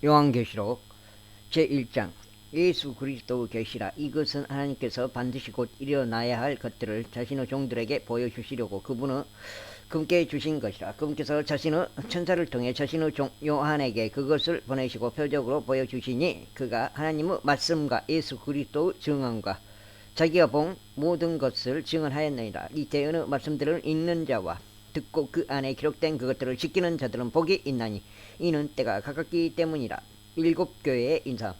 요한계시록 제1장 예수 그리스도의 계시라. 이것은 하나님께서 반드시 곧 일어나야 할 것들을 자신의 종들에게 보여주시려고 그분은 그분께 주신 것이라. 그분께서 자신의 천사를 통해 자신의 종 요한에게 그것을 보내시고 표적으로 보여주시니 그가 하나님의 말씀과 예수 그리스도의 증언과 자기가 본 모든 것을 증언하였느니라. 이 대언의 말씀들을 읽는 자와 듣고 그 안에 기록된 그것들을 지키는 자들은 복이 있나니 이는 때가 가깝기 때문이라. 일곱 교회의 인사.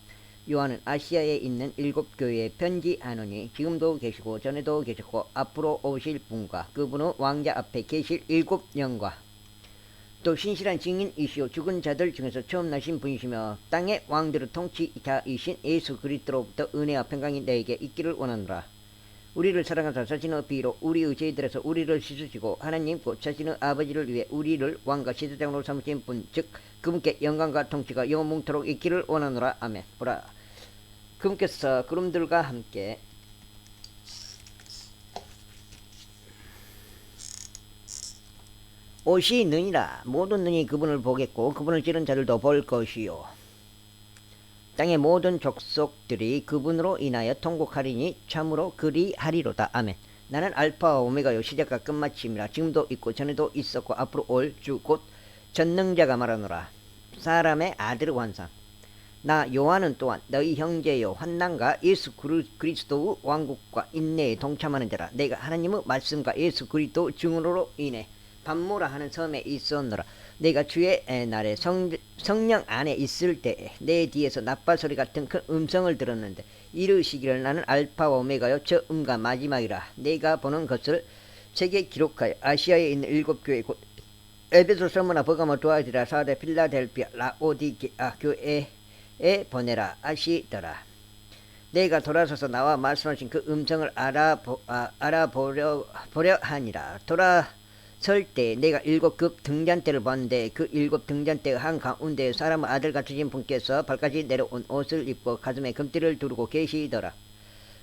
요한은 아시아에 있는 일곱 교회에 편지하노니 지금도 계시고 전에도 계셨고 앞으로 오실 분과 그분의 왕자 앞에 계실 일곱 영과 또 신실한 증인이시오 죽은 자들 중에서 처음 나신 분이시며 땅의 왕들의 통치자이신 예수 그리스도로부터 은혜와 평강이 너에게 있기를 원하노라. 우리를 사랑하사 자신의 비로 우리의 죄들에서 우리를 씻으시고 하나님 곧 자신의 아버지를 위해 우리를 왕과 제사장으로 삼으신 분 즉 그분께 영광과 통치가 영원토록 있기를 원하노라. 아멘. 보라, 그분께서 구름들과 함께 오시느니라. 모든 눈이 그분을 보겠고 그분을 찌른 자들도 볼 것이요 땅의 모든 족속들이 그분으로 인하여 통곡하리니 참으로 그리하리로다. 아멘. 나는 알파와 오메가요 시작과 끝마침이라. 지금도 있고 전에도 있었고 앞으로 올 주 곧 전능자가 말하노라. 사람의 아들의 환상. 나 요한은 또한 너희 형제요 환난과 예수 그리스도의 왕국과 인내에 동참하는 자라. 내가 하나님의 말씀과 예수 그리스도 증언으로 인해 반모라 하는 섬에 있었노라. 내가 주의 날에 성령 안에 있을 때에 내 뒤에서 나팔 소리 같은 큰 음성을 들었는데 이르시기를 나는 알파와 오메가요 처음과 마지막이라. 내가 보는 것을 책에 기록하여 아시아에 있는 일곱 교회 곧 에베소, 스무나, 버가모, 두아디라, 사데, 필라델피아, 라오디게아 교회에 보내라 하시더라. 내가 돌아서서 나와 말씀하신 그 음성을 알아보려 하니라. 돌아설 때 내가 일곱 급 등잔대를 봤는데 그 일곱 등잔대의 한가운데 사람의 아들 같으신 분께서 발까지 내려온 옷을 입고 가슴에 금띠를 두르고 계시더라.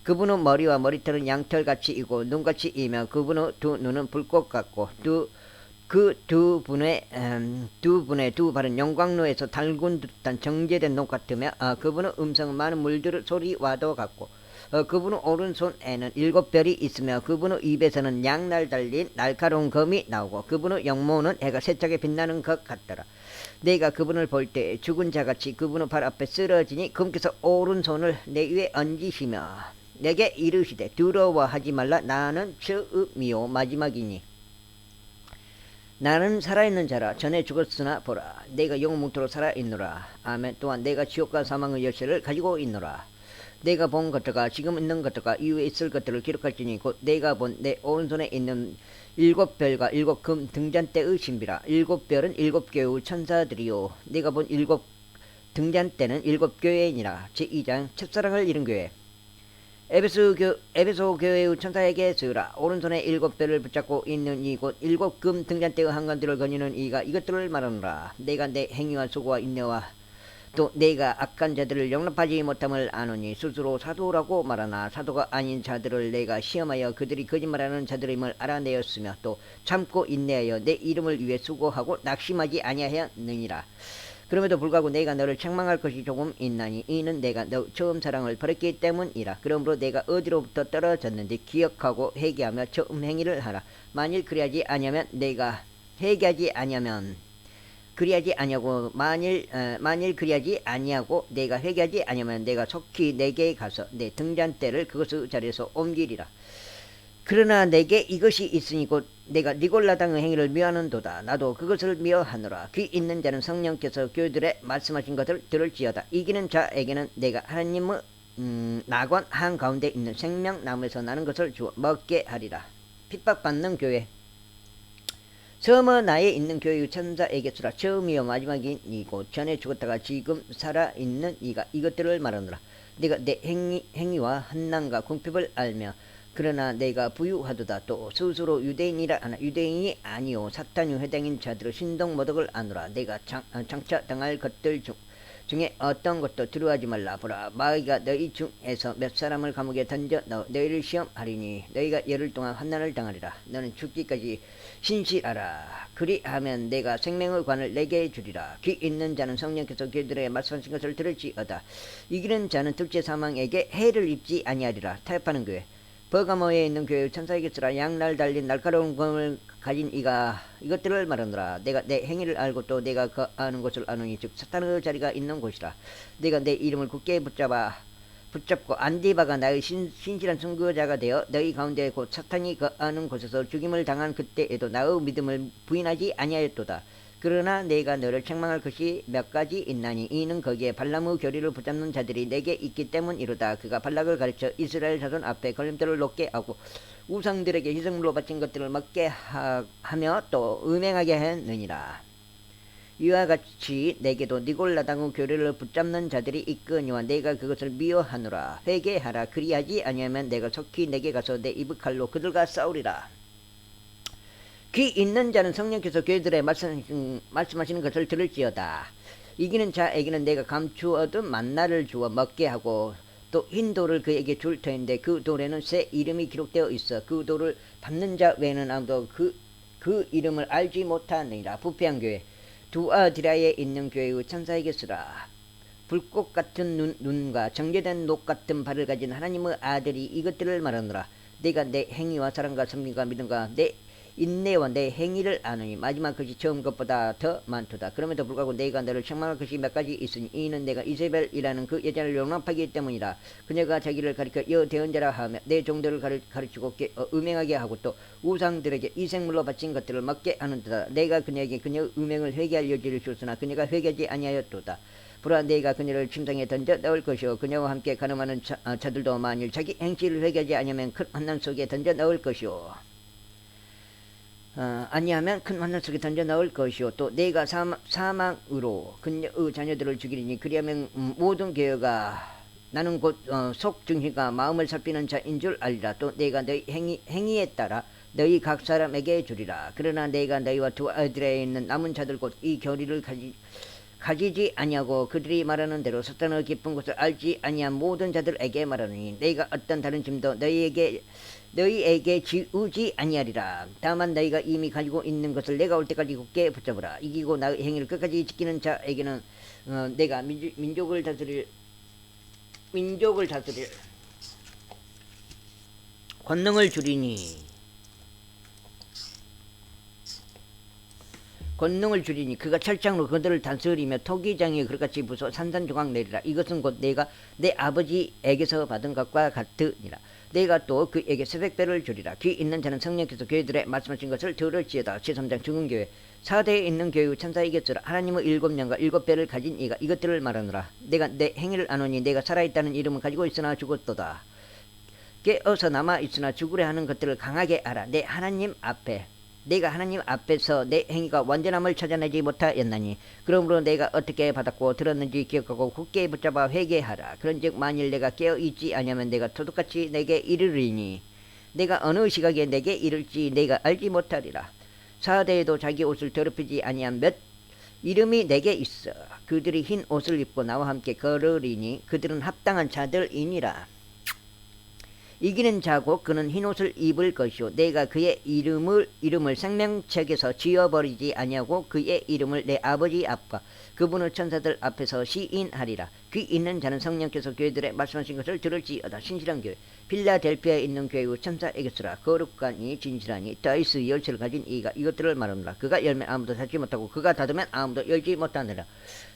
그분의 머리와 머리털은 양털같이 이고 눈같이 이며 그분의 두 눈은 불꽃 같고 두 분의 두 발은 영광로에서 달군 듯한 정제된 녹 같으며 그분의 음성은 많은 물들의 소리와도 같고 그분의 오른손에는 일곱 별이 있으며 그분의 입에서는 양날 달린 날카로운 검이 나오고 그분의 영모는 해가 세차게 빛나는 것 같더라. 내가 그분을 볼 때 죽은 자같이 그분의 발 앞에 쓰러지니 그분께서 오른손을 내 위에 얹으시며 내게 이르시되 두려워하지 말라. 나는 처음이요 마지막이니 나는 살아있는 자라. 전에 죽었으나 보라 내가 영원토록 살아있노라. 아멘. 또한 내가 지옥과 사망의 열쇠를 가지고 있노라. 내가 본 것들과 지금 있는 것들과 이후에 있을 것들을 기록할지니 곧 내가 본 내 오른손에 있는 일곱 별과 일곱 금 등잔대의 신비라. 일곱 별은 일곱 교회의 천사들이요 내가 본 일곱 등잔대는 일곱 교회이니라. 제2장 첫사랑을 잃은 교회. 에베소 교회의 천사에게 쓰라. 오른손에 일곱 별을 붙잡고 있는 이곳 일곱 금 등잔대의 한관들을 거니는 이가 이것들을 말하노라. 내가 내 행위와 수고와 인내와 또 내가 악한 자들을 용납하지 못함을 아노니 스스로 사도라고 말하나 사도가 아닌 자들을 내가 시험하여 그들이 거짓말하는 자들임을 알아내었으며 또 참고 인내하여 내 이름을 위해 수고하고 낙심하지 아니하였느니라. 그럼에도 불구하고 내가 너를 책망할 것이 조금 있나니 이는 내가 너 처음 사랑을 버렸기 때문이라. 그러므로 내가 어디로부터 떨어졌는지 기억하고 회개하며 처음 행위를 하라. 만일 그리하지 아니하면 내가 회개하지 아니하면 그리하지 아니하고 만일 그리하지 아니하고 내가 회개하지 아니하면 내가 속히 내게 가서 내 등잔대를 그것의 자리에서 옮기리라. 그러나 내게 이것이 있으니 곧 내가 니골라당의 행위를 미워하는도다. 나도 그것을 미워하노라. 귀 있는 자는 성령께서 교회들에 말씀하신 것을 들을지어다. 이기는 자에게는 내가 하나님의 낙원 한가운데 있는 생명나무에서 나는 것을 주어 먹게 하리라. 핍박받는 교회. 처음에 나에 있는 교회의 천사에게 쓰라. 처음이요 마지막이고 전에 죽었다가 지금 살아있는 이가 이것들을 말하노라. 내가 내 행위와 한난과 궁핍을 알며 그러나 내가 부유하도다. 또 스스로 유대인이라 하나 유대인이 아니요 사탄이 회당인 자들의 신동모독을 아노라. 내가 장차 당할 것들 중 중에 어떤 것도 두려워하지 말라. 보라, 마귀가 너희 중에서 몇 사람을 감옥에 던져 넣어 너희를 시험하리니 너희가 열흘 동안 환난을 당하리라. 너는 죽기까지 신실하라. 그리하면 내가 생명의 관을 내게 주리라. 귀 있는 자는 성령께서 그들에게 말씀하신 것을 들을지어다. 이기는 자는 둘째 사망에게 해를 입지 아니하리라. 타협하는 교회. 버가모에 있는 교회 천사에게 쓰라. 양날 달린 날카로운 검을 가진 이가 이것들을 말하노라. 내가 내 행위를 알고 또 내가 거하는 곳을 아노니 즉 사탄의 자리가 있는 곳이라. 내가 내 이름을 굳게 붙잡고 안디바가 나의 신실한 선교자가 되어 너희 가운데 곧 사탄이 거하는 곳에서 죽임을 당한 그때에도 나의 믿음을 부인하지 아니하였도다. 그러나 내가 너를 책망할 것이 몇 가지 있나니 이는 거기에 발람의 교리를 붙잡는 자들이 내게 있기 때문이로다. 그가 발락을 가르쳐 이스라엘 자손 앞에 걸림돌을 놓게 하고 우상들에게 희생물로 바친 것들을 먹게 하며 또 음행하게 했느니라. 이와 같이 내게도 니골라당의 교리를 붙잡는 자들이 있거니와 내가 그것을 미워하노라. 회개하라. 그리하지 아니하면 내가 속히 내게 가서 내 입의 칼로 그들과 싸우리라. 귀 있는 자는 성령께서 교회들에 말씀하시는 것을 들을지어다. 이기는 자에게는 내가 감추어둔 만나를 주어 먹게 하고 또 흰 돌을 그에게 줄 터인데 그 돌에는 새 이름이 기록되어 있어 그 돌을 받는 자 외에는 아무도 그 이름을 알지 못하느니라. 부패한 교회. 두아디라에 있는 교회의 천사에게 쓰라. 불꽃 같은 눈과 정제된 녹 같은 발을 가진 하나님의 아들이 이것들을 말하노라. 내가 내 행위와 사랑과 섬김과 믿음과 내 인내와 내 행위를 아느니 마지막 것이 처음 것보다 더 많도다. 그럼에도 불구하고 내가 너를 책망할 것이 몇 가지 있으니 이는 내가 이세벨이라는 그 여자를 용납하기 때문이라. 그녀가 자기를 가리켜 여대언자라 하며 내 종들을 가르치고 음행하게 하고 또 우상들에게 이생물로 바친 것들을 먹게 하는도다. 내가 그녀에게 그녀의 음행을 회개할 여지를 줬으나 그녀가 회개하지 아니하였도다. 보라, 내가 그녀를 침상에 던져 넣을 것이요 그녀와 함께 가늠하는 자들도 만일 자기 행실을 회개하지 아니하면 큰 환난 속에 던져 넣을 것이요 아니하면 큰 환난 속에 던져 넣을 것이요 또 내가 사망으로 그녀의 자녀들을 죽이리니 그리하면 모든 교회가 나는 곧 속증신과 마음을 살피는 자인 줄 알리라. 또 내가 너희 행위에 따라 너희 각 사람에게 주리라. 그러나 내가 너희와 두아디라에 있는 남은 자들 곧 이 교리를 가지지 아니하고 그들이 말하는 대로 사탄의 깊은 것을 알지 아니한 모든 자들에게 말하느니 내가 어떤 다른 짐도 너희에게 지우지 아니하리라. 다만 너희가 이미 가지고 있는 것을 내가 올 때까지 굳게 붙잡으라. 이기고 나의 행위를 끝까지 지키는 자에게는 내가 민족을 다스릴 권능을 주리니 그가 철장으로 그들을 다스리며 토기장에 그같이 부숴 산산조각 내리라. 이것은 곧 내가 내 아버지에게서 받은 것과 같으니라. 내가 또 그에게 새벽별을 주리라. 귀 있는 자는 성령께서 교회들에 말씀하신 것을 들을지어다. 제3장 중흥교회. 사대에 있는 교회의 천사에게 쓰라. 하나님의 7명과 7배를 가진 이가 이것들을 말하노라. 내가 내 행위를 아노니 내가 살아있다는 이름을 가지고 있으나 죽었도다. 깨어서 남아있으나 죽으려 하는 것들을 강하게 알아. 내가 하나님 앞에서 내 행위가 완전함을 찾아내지 못하였나니 그러므로 내가 어떻게 받았고 들었는지 기억하고 굳게 붙잡아 회개하라. 그런즉 만일 내가 깨어있지 아니하면 내가 도둑같이 내게 이르리니 내가 어느 시각에 내게 이를지 내가 알지 못하리라. 사대에도 자기 옷을 더럽히지 아니한 몇 이름이 내게 있어. 그들이 흰 옷을 입고 나와 함께 걸으리니 그들은 합당한 자들이니라. 이기는 자고 그는 흰옷을 입을 것이요 내가 그의 이름을 생명책에서 지워버리지 아니하고 그의 이름을 내 아버지 앞과 그분의 천사들 앞에서 시인하리라. 귀 있는 자는 성령께서 교회들에 말씀하신 것을 들을지어다. 신실한 교회. 필라델피아에 있는 교회의 천사에게 쓰라. 거룩하니 진실하니 다이스 열쇠를 가진 이가 이것들을 말하노라. 그가 열면 아무도 닫지 못하고 그가 닫으면 아무도 열지 못하느라.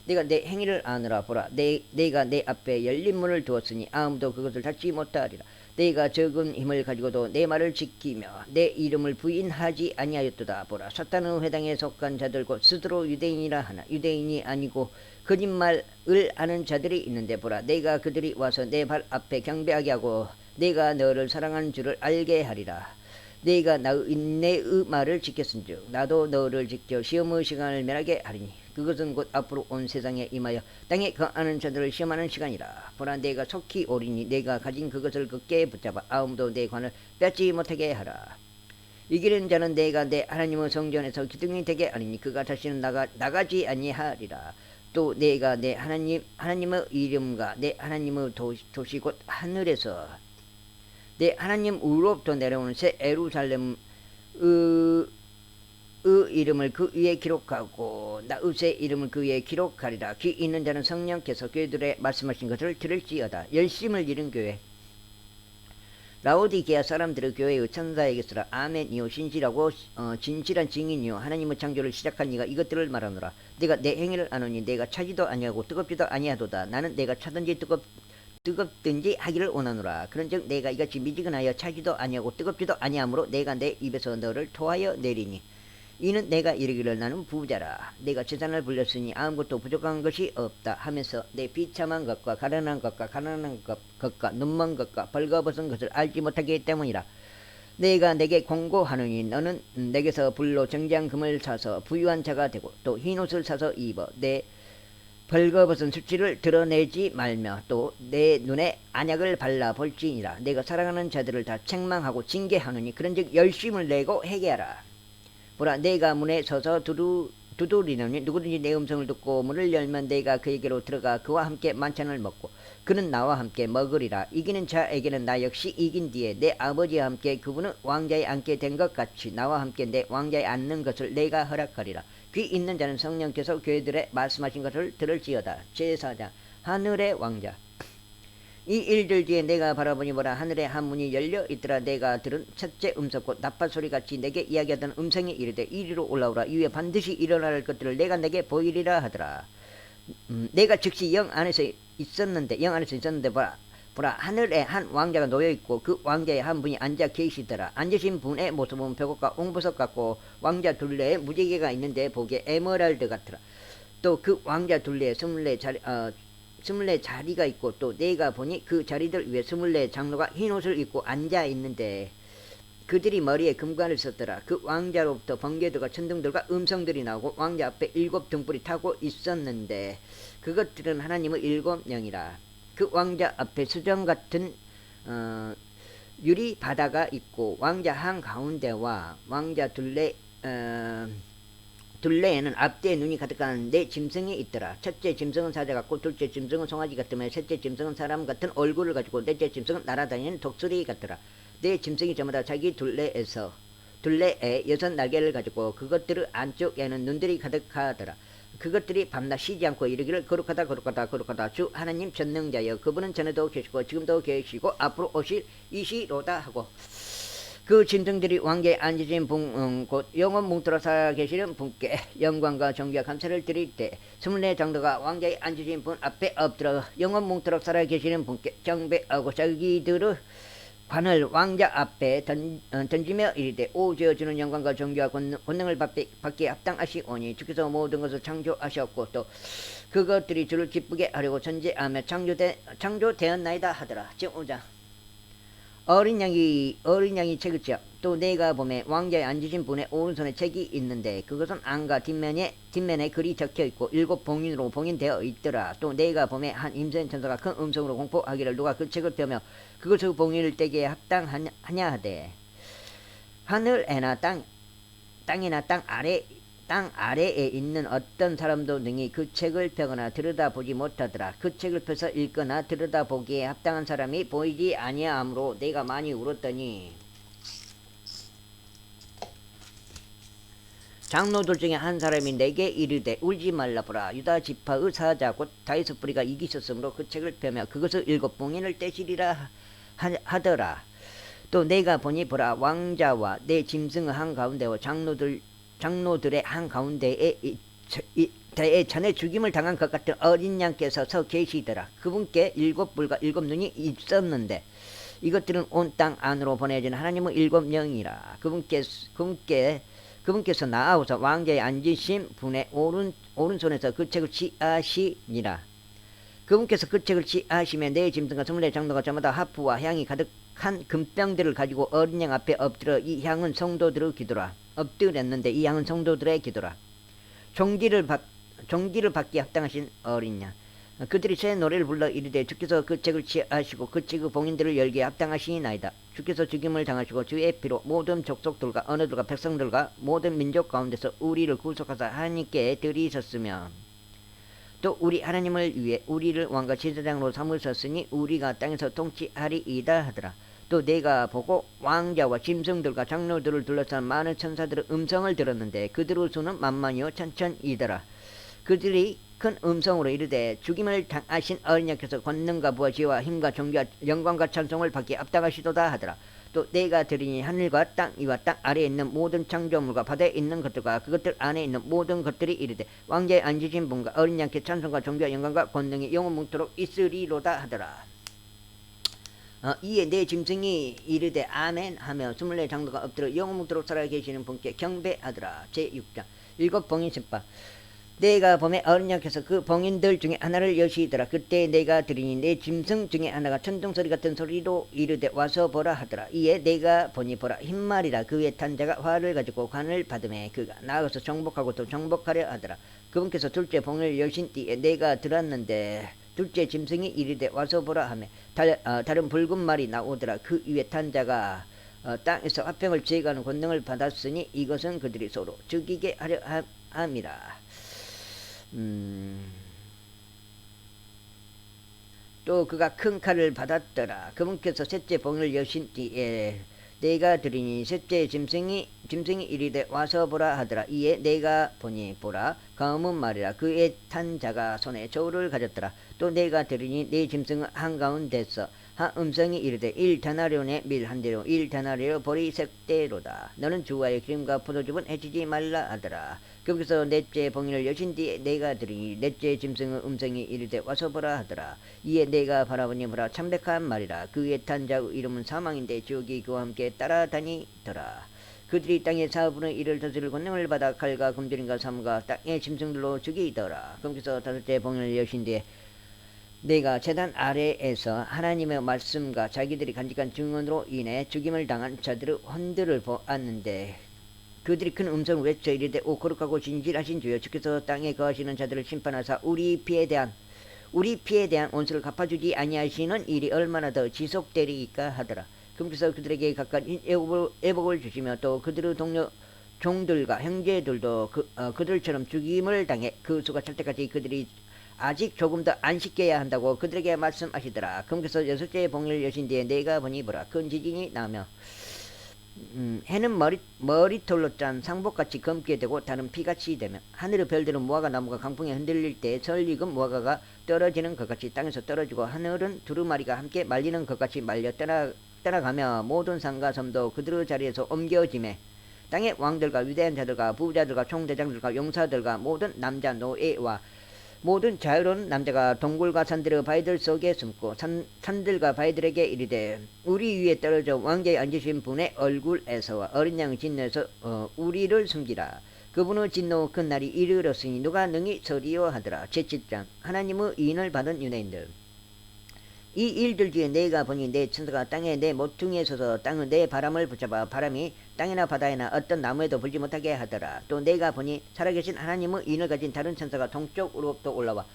내가 내 행위를 아느라. 보라, 내가 내 앞에 열린 문을 두었으니 아무도 그것을 닫지 못하리라. 내가 적은 힘을 가지고도 내 말을 지키며 내 이름을 부인하지 아니하였도다. 보라, 사탄의 회당에 속한 자들 곧 스스로 유대인이라 하나 유대인이 아니고 거짓말을 하는 자들이 있는데 보라, 내가 그들이 와서 내 발 앞에 경배하게 하고 내가 너를 사랑하는 줄을 알게 하리라. 내가 나의 인내의 말을 지켰은즉 나도 너를 지켜 시험의 시간을 면하게 하리니 그것은 곧 앞으로 온 세상에 임하여 땅에 거하는 자들을 시험하는 시간이라. 보라, 내가 속히 오리니 내가 가진 그것을 굳게 붙잡아 아무도 내 관을 뺏지 못하게 하라. 이기는 자는 내가 내 하나님의 성전에서 기둥이 되게 하리니 그가 다시는 나가지 아니하리라. 또 내가 내 하나님의 이름과 내 하나님의 도시 곧 하늘에서 내 하나님 위로부터 내려오는 새 예루살렘 의 이름을 그 위에 기록하고 나의 새 이름을 그 위에 기록하리라. 귀 있는 자는 성령께서 교회들의 말씀하신 것을 들을지어다. 열심을 잃은 교회. 라오디게아 사람들의 교회의 천사에게서라. 아멘이요 진실하고 진실한 증인이요 하나님의 창조를 시작한 이가 이것들을 말하노라. 내가 내 행위를 아노니 내가 차지도 아니하고 뜨겁지도 아니하도다. 나는 내가 차든지 뜨겁든지 하기를 원하노라. 그런즉 내가 이같이 미지근하여 차지도 아니하고 뜨겁지도 아니하므로 내가 내 입에서 너를 토하여 내리니 이는 내가 이르기를 나는 부자라. 내가 재산을 불렸으니 아무것도 부족한 것이 없다 하면서 내 비참한 것과 가난한 것과 눈먼 것과 벌거벗은 것을 알지 못하기 때문이라. 내가 내게 공고하노니 너는 내게서 불로 정장 금을 사서 부유한 자가 되고 또 흰옷을 사서 입어 내 벌거벗은 수치를 드러내지 말며 또 내 눈에 안약을 발라 볼지니라. 내가 사랑하는 자들을 다 책망하고 징계하노니 그런즉 열심을 내고 회개하라. 보라 내가 문에 서서 두드리노니 누구든지 내 음성을 듣고 문을 열면 내가 그에게로 들어가 그와 함께 만찬을 먹고 그는 나와 함께 먹으리라. 이기는 자에게는 나 역시 이긴 뒤에 내 아버지와 함께 그분은 왕자에 앉게 된 것 같이 나와 함께 내 왕자에 앉는 것을 내가 허락하리라. 귀 있는 자는 성령께서 교회들의 말씀하신 것을 들을지어다. 제4장 하늘의 왕자. 이 일들 뒤에 내가 바라보니 보라 하늘에 한 문이 열려 있더라. 내가 들은 첫째 음성 곧 나팔 소리같이 내게 이야기하던 음성이 이르되 이리로 올라오라. 이후에 반드시 일어날 것들을 내가 내게 보이리라 하더라. 내가 즉시 영 안에서 있었는데 보라 하늘에 한 왕자가 놓여있고 그 왕자의 한 분이 앉아 계시더라. 앉으신 분의 모습은 벽옥과 옹보석 같고 왕자 둘레에 무지개가 있는데 보기에 에메랄드 같더라. 또 그 왕자 둘레에 24 자리가 있고 또 내가 보니 그 자리들 위에 24 장로가 흰옷을 입고 앉아 있는데 그들이 머리에 금관을 썼더라. 그 왕자로부터 번개들과 천둥들과 음성들이 나오고 왕자 앞에 7 등불이 타고 있었는데 그것들은 하나님의 7 영이라. 그 왕자 앞에 수정 같은 유리 바다가 있고 왕자 한가운데와 왕자 둘레에는 앞뒤에 눈이 가득한 네 짐승이 있더라. 첫째 짐승은 사자 같고 둘째 짐승은 송아지 같으며 셋째 짐승은 사람 같은 얼굴을 가지고 넷째 짐승은 날아다니는 독수리 같더라. 네 짐승이 저마다 자기 둘레에 6 날개를 가지고 그것들 안쪽에는 눈들이 가득하더라. 그것들이 밤낮 쉬지 않고 이르기를 거룩하다 주 하나님 전능자여 그분은 전에도 계시고 지금도 계시고 앞으로 오실 이시로다 하고 그 짐승들이 왕좌에 앉으신 분 곧 영원 뭉틀어 살아 계시는 분께 영광과 존귀와 감사를 드릴 때 24 장로가 왕좌에 앉으신 분 앞에 엎드려 영원 뭉틀어 살아 계시는 분께 경배하고 자기들의 관을 왕자 앞에 던지며 이르되 오저여 주는 영광과 존귀와 권능을 받기에 합당하시오니 주께서 모든 것을 창조하셨고 또 그것들이 주를 기쁘게 하려고 존재하며 창조되었나이다 하더라. 제5장 어린 양이 책을 지어 또 내가 보매 왕자에 앉으신 분의 오른손에 책이 있는데 그것은 안과 뒷면에 글이 적혀있고 7 봉인으로 봉인되어 있더라. 또 내가 보매 한 임센 천사가 큰 음성으로 공포하기를 누가 그 책을 펴며 그것의 봉인을 떼기에 합당하냐 하되 하늘에나 땅이나 땅 아래에 있는 어떤 사람도 능히 그 책을 펴거나 들여다보지 못하더라. 그 책을 펴서 읽거나 들여다보기에 합당한 사람이 보이지 아니하므로 내가 많이 울었더니 장로들 중에 한 사람이 내게 이르되 울지 말라. 보라 유다 지파의 사자 곧 다윗의 뿌리가 이기셨으므로 그 책을 펴며 그것의 7 봉인을 떼시리라 하더라. 또 내가 보니 보라 왕자와 내 짐승의 한가운데와 장로들의 한가운데에 전에 죽임을 당한 것 같은 어린 양께서 서 계시더라. 그분께 7 뿔과 7 눈이 있었는데 이것들은 온 땅 안으로 보내진 하나님의 7 영이라. 그분께서 나아오서 왕자에 앉으신 분의 오른손에서 그 책을 취하시니라. 그분께서 그 책을 취하시며 내 짐승과 24 장로가 저마다 하프와 향이 가득한 금병들을 가지고 어린 양 앞에 엎드려 이 향은 성도들의 기도라. 엎드렸는데 이 양은 성도들의 기도라. 종기를 받기 합당하신 어린 양. 그들이 새 노래를 불러 이르되 주께서 그 책을 취하시고 그 책의 봉인들을 열기에 합당하시나이다. 주께서 죽임을 당하시고 주의 피로 모든 족속들과 언어들과 백성들과 모든 민족 가운데서 우리를 구속하사 하나님께 드리셨으며 또 우리 하나님을 위해 우리를 왕과 제사장으로 삼으셨으니 우리가 땅에서 통치하리이다 하더라. 또 내가 보고 왕자와 짐승들과 장로들을 둘러싼 많은 천사들의 음성을 들었는데 그들의 수는 만만이요 천천이더라. 그들이 큰 음성으로 이르되 죽임을 당하신 어린 양께서 권능과 부와 지혜와 힘과 존귀와 영광과 찬송을 받기에 합당하시도다 하더라. 또 내가 들으니 하늘과 땅 위와 땅 아래에 있는 모든 창조물과 바다에 있는 것들과 그것들 안에 있는 모든 것들이 이르되 왕자에 앉으신 분과 어린 양께 찬송과 존귀와 영광과 권능이 영원뭉토록 있으리로다 하더라. 이에 내 짐승이 이르되 아멘 하며 24장로가 엎드려 영원뭉토록 살아계시는 분께 경배하더라. 제6장 일곱 봉인 신바. 내가 보매 어린 양께서 그 봉인들 중에 하나를 여시더라. 그때 내가 들으니 내 짐승 중에 하나가 천둥소리 같은 소리로 이르되 와서 보라 하더라. 이에 내가 보니 보라 흰말이라. 그 위에 탄 자가 활을 가지고 관을 받으매 그가 나아가서 정복하고 또 정복하려 하더라. 그분께서 둘째 봉을 여신 뒤에 내가 들었는데 둘째 짐승이 이르되 와서 보라 하며 다른 붉은 말이 나오더라. 그 위에 탄 자가 땅에서 화평을 제거하는 권능을 받았으니 이것은 그들이 서로 죽이게 하려 함이라. 또 그가 큰 칼을 받았더라. 그분께서 셋째 봉을 여신 뒤에 내가 들으니 셋째 짐승이 이르되 와서 보라 하더라. 이에 내가 보니 보라 검은 말이라. 그의 탄 자가 손에 저울을 가졌더라. 또 내가 들으니 내 짐승은 한가운데서 한 음성이 이르되 1데나리온의 밀 한 대로 1데나리온 보리 색대로다. 너는 주와의 기름과 포도즙은 해치지 말라 하더라. 거기서 넷째 봉인을 여신 뒤에 내가 들으니 넷째 짐승의 음성이 이르되 와서 보라 하더라. 이에 내가 바라보니 보라 참백한 말이라. 그 위에 탄 자의 이름은 사망인데 지옥이 그와 함께 따라다니더라. 그들이 땅의 4분의 1을 다스릴 권능을 받아 칼과 금줄임과 삼과 땅의 짐승들로 죽이더라. 거기서 다섯째 봉인을 여신 뒤에 내가 제단 아래에서 하나님의 말씀과 자기들이 간직한 증언으로 인해 죽임을 당한 자들의 혼들을 보았는데 그들이 큰 음성을 외쳐 이르되 오 거룩하고 진실하신 주여 주께서 땅에 거하시는 자들을 심판하사 우리 피에 대한 온수를 갚아주지 아니하시는 일이 얼마나 더 지속되리이까 하더라. 그러면서 그들에게 각각 애복을 주시며 또 그들의 동료 종들과 형제들도 그들처럼 죽임을 당해 그 수가 찰 때까지 그들이 아직 조금 더 안식해야 한다고 그들에게 말씀하시더라. 그러면서 여섯째 봉을 여신 뒤에 내가 보니 보라 큰 지진이 나며 해는 머리털로 짠 상복같이 검게 되고 달은 피같이 되며 하늘의 별들은 무화과 나무가 강풍에 흔들릴 때 설익은 무화과가 떨어지는 것 같이 땅에서 떨어지고 하늘은 두루마리가 함께 말리는 것 같이 말려 떠나가며 모든 산과 섬도 그들의 자리에서 옮겨지매 땅의 왕들과 위대한 자들과 부자들과 총대장들과 용사들과 모든 남자 노예와 모든 자유로운 남자가 동굴과 산들의 바위들 속에 숨고 산들과 바위들에게 이르되 우리 위에 떨어져 왕자에 앉으신 분의 얼굴에서와 어린 양 진노에서 우리를 숨기라. 그분의 진노 큰 날이 이르렀으니 누가 능히 서리요 하더라. 제7장 하나님의 인을 받은 유대인들. 이 일들 뒤에 내가 보니 내 천사가 땅에 내 모퉁이에 서서 땅의 내 바람을 붙잡아 바람이 땅이나 바다에나 어떤 나무에도 불지 못하게 하더라. 또 내가 보니 살아계신 하나님의 인을 가진 다른 천사가 동쪽으로부터 올라와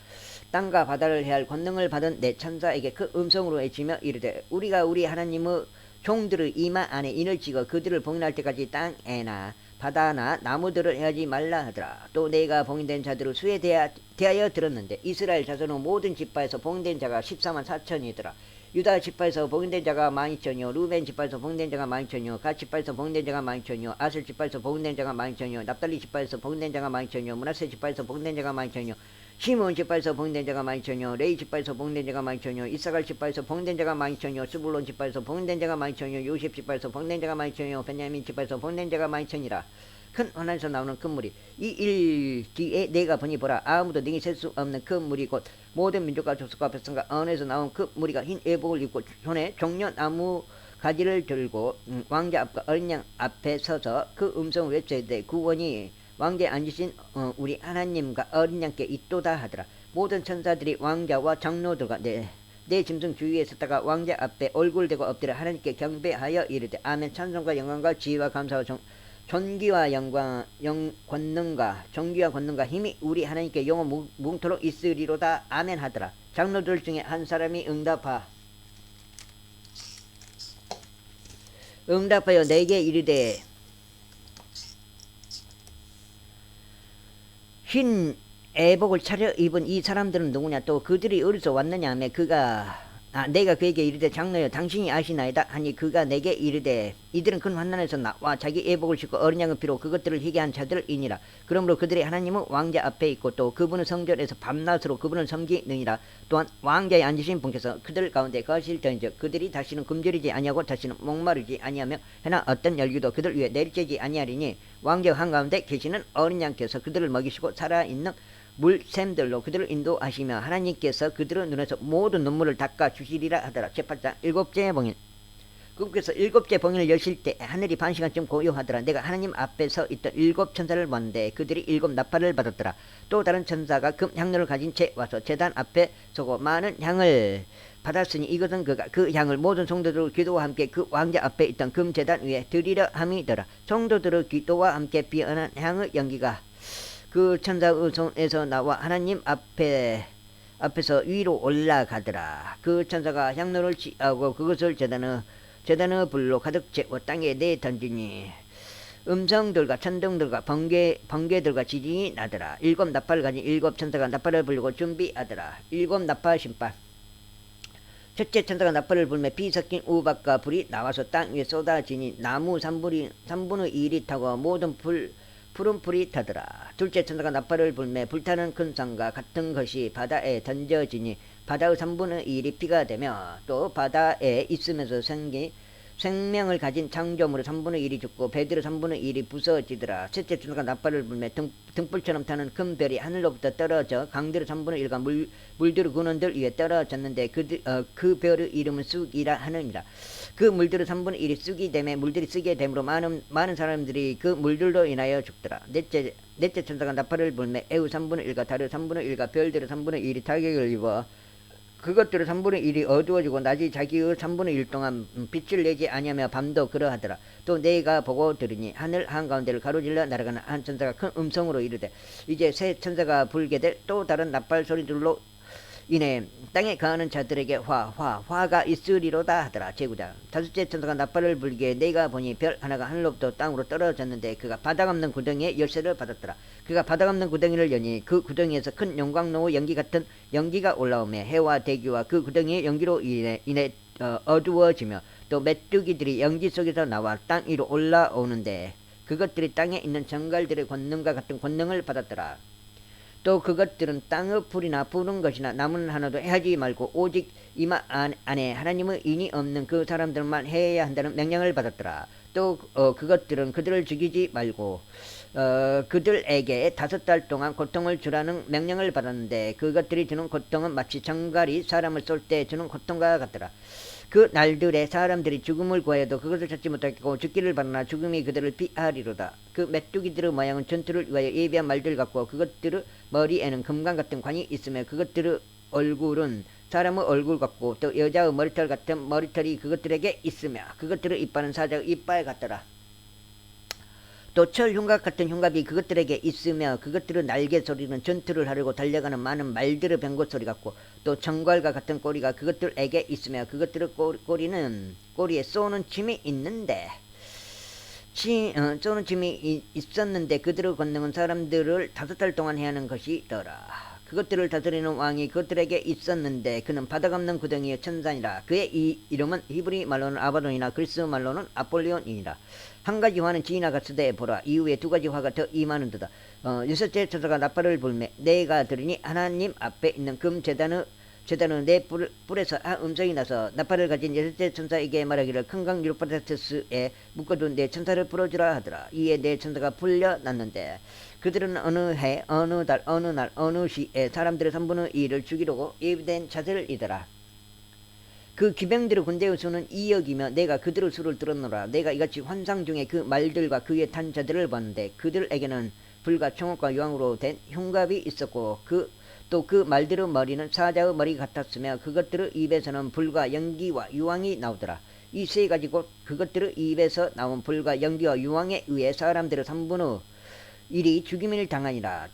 땅과 바다를 해할 권능을 받은 내 천사에게 그 음성으로 외치며 이르되 우리가 우리 하나님의 종들의 이마 안에 인을 찍어 그들을 봉인할 때까지 땅에나 바다나 나무들을 해하지 말라 하더라. 또 내가 봉인된 자들의 수에 대하여 들었는데 이스라엘 자손의 모든 지파에서 봉인된 자가 14만 4천이더라. 유다 지파에서 봉인된 자가 12,000이요 루벤 지파에서 봉인된 자가 12,000이요 갓 지파에서 봉인된 자가 12,000이요 아셀 지파에서 봉인된 자가 12,000이요 납달리 지파에서 봉인된 자가 12,000이요 므낫세 지파에서 봉인된 자가 12,000이요 시몬 지파에서 봉인된 자가 12,000이요 레이 지파에서 봉인된 자가 12,000이요 이사갈 지파에서 봉인된 자가 12,000이요 스불론 지파에서 봉인된 자가 12,000이요 요셉 지파에서 봉인된 자가 12,000이요 베냐민 지파에서 봉인된 자가 12,000이라. 큰 환난에서 나오는 큰 물이 이 일 뒤에 내가 보니 보라 아무도 능히 셀 수 없는 큰 물이 곧 모든 민족과 족속과 백성과 언에서 나온 그 무리가 흰 예복을 입고 손에 종려나무 가지를 들고 왕자 앞과 어린 양 앞에 서서 그 음성을 외쳐되 구원이 왕자에 앉으신 우리 하나님과 어린 양께 있도다 하더라. 모든 천사들이 왕자와 장로들과 내 짐승 주위에 섰다가 왕자 앞에 얼굴 대고 엎드려 하나님께 경배하여 이르되 아멘. 찬송과 영광과 지혜와 감사와 존귀와 권능과 존귀와 권능과 힘이 우리 하나님께 영원 뭉토록 있으리로다. 아멘 하더라. 장로들 중에 한 사람이 응답하여 내게 이르되 흰 애복을 차려 입은 이 사람들은 누구냐? 또 그들이 어디서 왔느냐 하며 그가 내가 그에게 이르되 장로여 당신이 아시나이다 하니 그가 내게 이르되 이들은 큰 환난에서 나와 자기 애복을 싣고 어린 양의 피로 그것들을 희게 한 자들이니라. 그러므로 그들이 하나님은 왕자 앞에 있고 또 그분은 성전에서 밤낮으로 그분을 섬기느니라. 또한 왕자에 앉으신 분께서 그들 가운데 거실 터인즉 그들이 다시는 굶주리지 아니하고 다시는 목마르지 아니하며 해나 어떤 열기도 그들 위에 내리쬐지 아니하리니 왕자 한가운데 계시는 어린 양께서 그들을 먹이시고 살아있는 물샘들로 그들을 인도하시며 하나님께서 그들의 눈에서 모든 눈물을 닦아 주시리라 하더라. 제8장 일곱째 봉인. 그분께서 일곱째 봉인을 여실 때 하늘이 반 시간쯤 고요하더라. 내가 하나님 앞에 서 있던 일곱 천사를 봤는데 그들이 일곱 나팔을 받았더라. 또 다른 천사가 금 향로를 가진 채 와서 제단 앞에 서고 많은 향을 받았으니 이것은 그가 그 향을 모든 성도들 기도와 함께 그 왕자 앞에 있던 금 제단 위에 드리려 함이더라. 성도들의 기도와 함께 피어난 향의 연기가 그 천사의 손에서 나와 하나님 앞에서 위로 올라가더라. 그 천사가 향로를 취하고 그것을 제단의 불로 가득 채워 땅에 내던지니 음성들과 천둥들과 번개들과 지진이 나더라. 일곱 나팔을 가진 일곱 천사가 나팔을 불고 준비하더라. 일곱 나팔 심판. 첫째 천사가 나팔을 불며 피 섞인 우박과 불이 나와서 땅 위에 쏟아지니 나무 3분의 1이 타고 모든 푸른 불이 타더라. 둘째 천사가 나팔을 불매 불타는 큰 산과 같은 것이 바다에 던져지니 바다의 3분의 1이 피가 되며 또 바다에 있으면서 생명을 가진 창조물의 3분의 1이 죽고 배들의 3분의 1이 부서지더라. 셋째 천사가 나팔을 불매 등불처럼 타는 큰 별이 하늘로부터 떨어져 강들의 3분의 1과 물들의 근원들 위에 떨어졌는데 그 별의 이름은 쑥이라 하느니라. 그 물들의 3분의 1이 쑥이 되매 물들이 쓰게 되므로 많은 사람들이 그 물들로 인하여 죽더라. 넷째 천사가 나팔을 불매 애의 3분의 1과 달의 3분의 1과 별들의 3분의 1이 타격을 입어 그것들의 3분의 1이 어두워지고 낮이 자기의 3분의 1 동안 빛을 내지 아니하며 밤도 그러하더라. 또 내가 보고 들으니 하늘 한가운데를 가로질러 날아가는 한 천사가 큰 음성으로 이르되 이제 새 천사가 불게 될 또 다른 나팔 소리들로 이내 땅에 거하는 자들에게 화가 있으리로다 하더라. 제9장 다섯째 천사가 나팔을 불기에 내가 보니 별 하나가 하늘로부터 땅으로 떨어졌는데 그가 바닥 없는 구덩이에 열쇠를 받았더라. 그가 바닥 없는 구덩이를 여니 그 구덩이에서 큰 용광로의 연기 같은 연기가 올라오며 해와 대기와 그 구덩이의 연기로 인해 어두워지며 또 메뚜기들이 연기 속에서 나와 땅 위로 올라오는데 그것들이 땅에 있는 정갈들의 권능과 같은 권능을 받았더라. 또 그것들은 땅의 풀이나 푸른 것이나 나무는 하나도 하지 말고 오직 이마 안에 하나님의 인이 없는 그 사람들만 해야 한다는 명령을 받았더라. 또 그것들은 그들을 죽이지 말고 그들에게 5달 동안 고통을 주라는 명령을 받았는데 그것들이 주는 고통은 마치 정갈이 사람을 쏠 때 주는 고통과 같더라. 그 날들에 사람들이 죽음을 구하여도 그것을 찾지 못하겠고 죽기를 바라나 죽음이 그들을 피하리로다. 그 메뚜기들의 모양은 전투를 위하여 예비한 말들 같고 그것들의 머리에는 금강 같은 관이 있으며 그것들의 얼굴은 사람의 얼굴 같고 또 여자의 머리털 같은 머리털이 그것들에게 있으며 그것들의 이빨은 사자의 이빨 같더라. 또 철 흉갑 같은 흉갑이 그것들에게 있으며 그것들의 날개 소리는 전투를 하려고 달려가는 많은 말들의 병고 소리 같고 또 정갈과 같은 꼬리가 그것들에게 있으며 그것들의 꼬리에 쏘는 침이 있는데 쏘는 침이 있었는데 그들의 권능은 사람들을 5달 동안 해야 하는 것이더라. 그것들을 다스리는 왕이 그것들에게 있었는데 그는 바닥 없는 구덩이의 천사니라. 그의 이 이름은 히브리 말로는 아바돈이나 그리스 말로는 아폴리온이니라. 한 가지 화는 지나갔으되 보라 이후에 2가지 화가 더 임하는도다. 여섯째 천사가 나팔을 불매 내가 들으니 하나님 앞에 있는 금 제단의 내 뿔에서 음성이 나서 나팔을 가진 여섯째 천사에게 말하기를 큰 강 유프라테스에 묶어둔 내 천사를 풀어주라 하더라. 이에 내 천사가 풀려났는데 그들은 어느 해 어느 달 어느 날 어느 시에 사람들의 3분의 1을 죽이려고 예비된 자들이더라. 그 기병들의 군대의 수는 2억이며 내가 그들의 수를 들었노라. 내가 이같이 환상 중에 그 말들과 그의 탄 자들을 봤는데 그들에게는 불과 총옥과 유황으로 된 흉갑이 있었고 또 그 말들의 머리는 사자의 머리 같았으며 그것들의 입에서는 불과 연기와 유황이 나오더라. 이 세 가지 곧 그것들의 입에서 나온 불과 연기와 유황에 의해 사람들의 3분의 1이 죽임을 당하니라.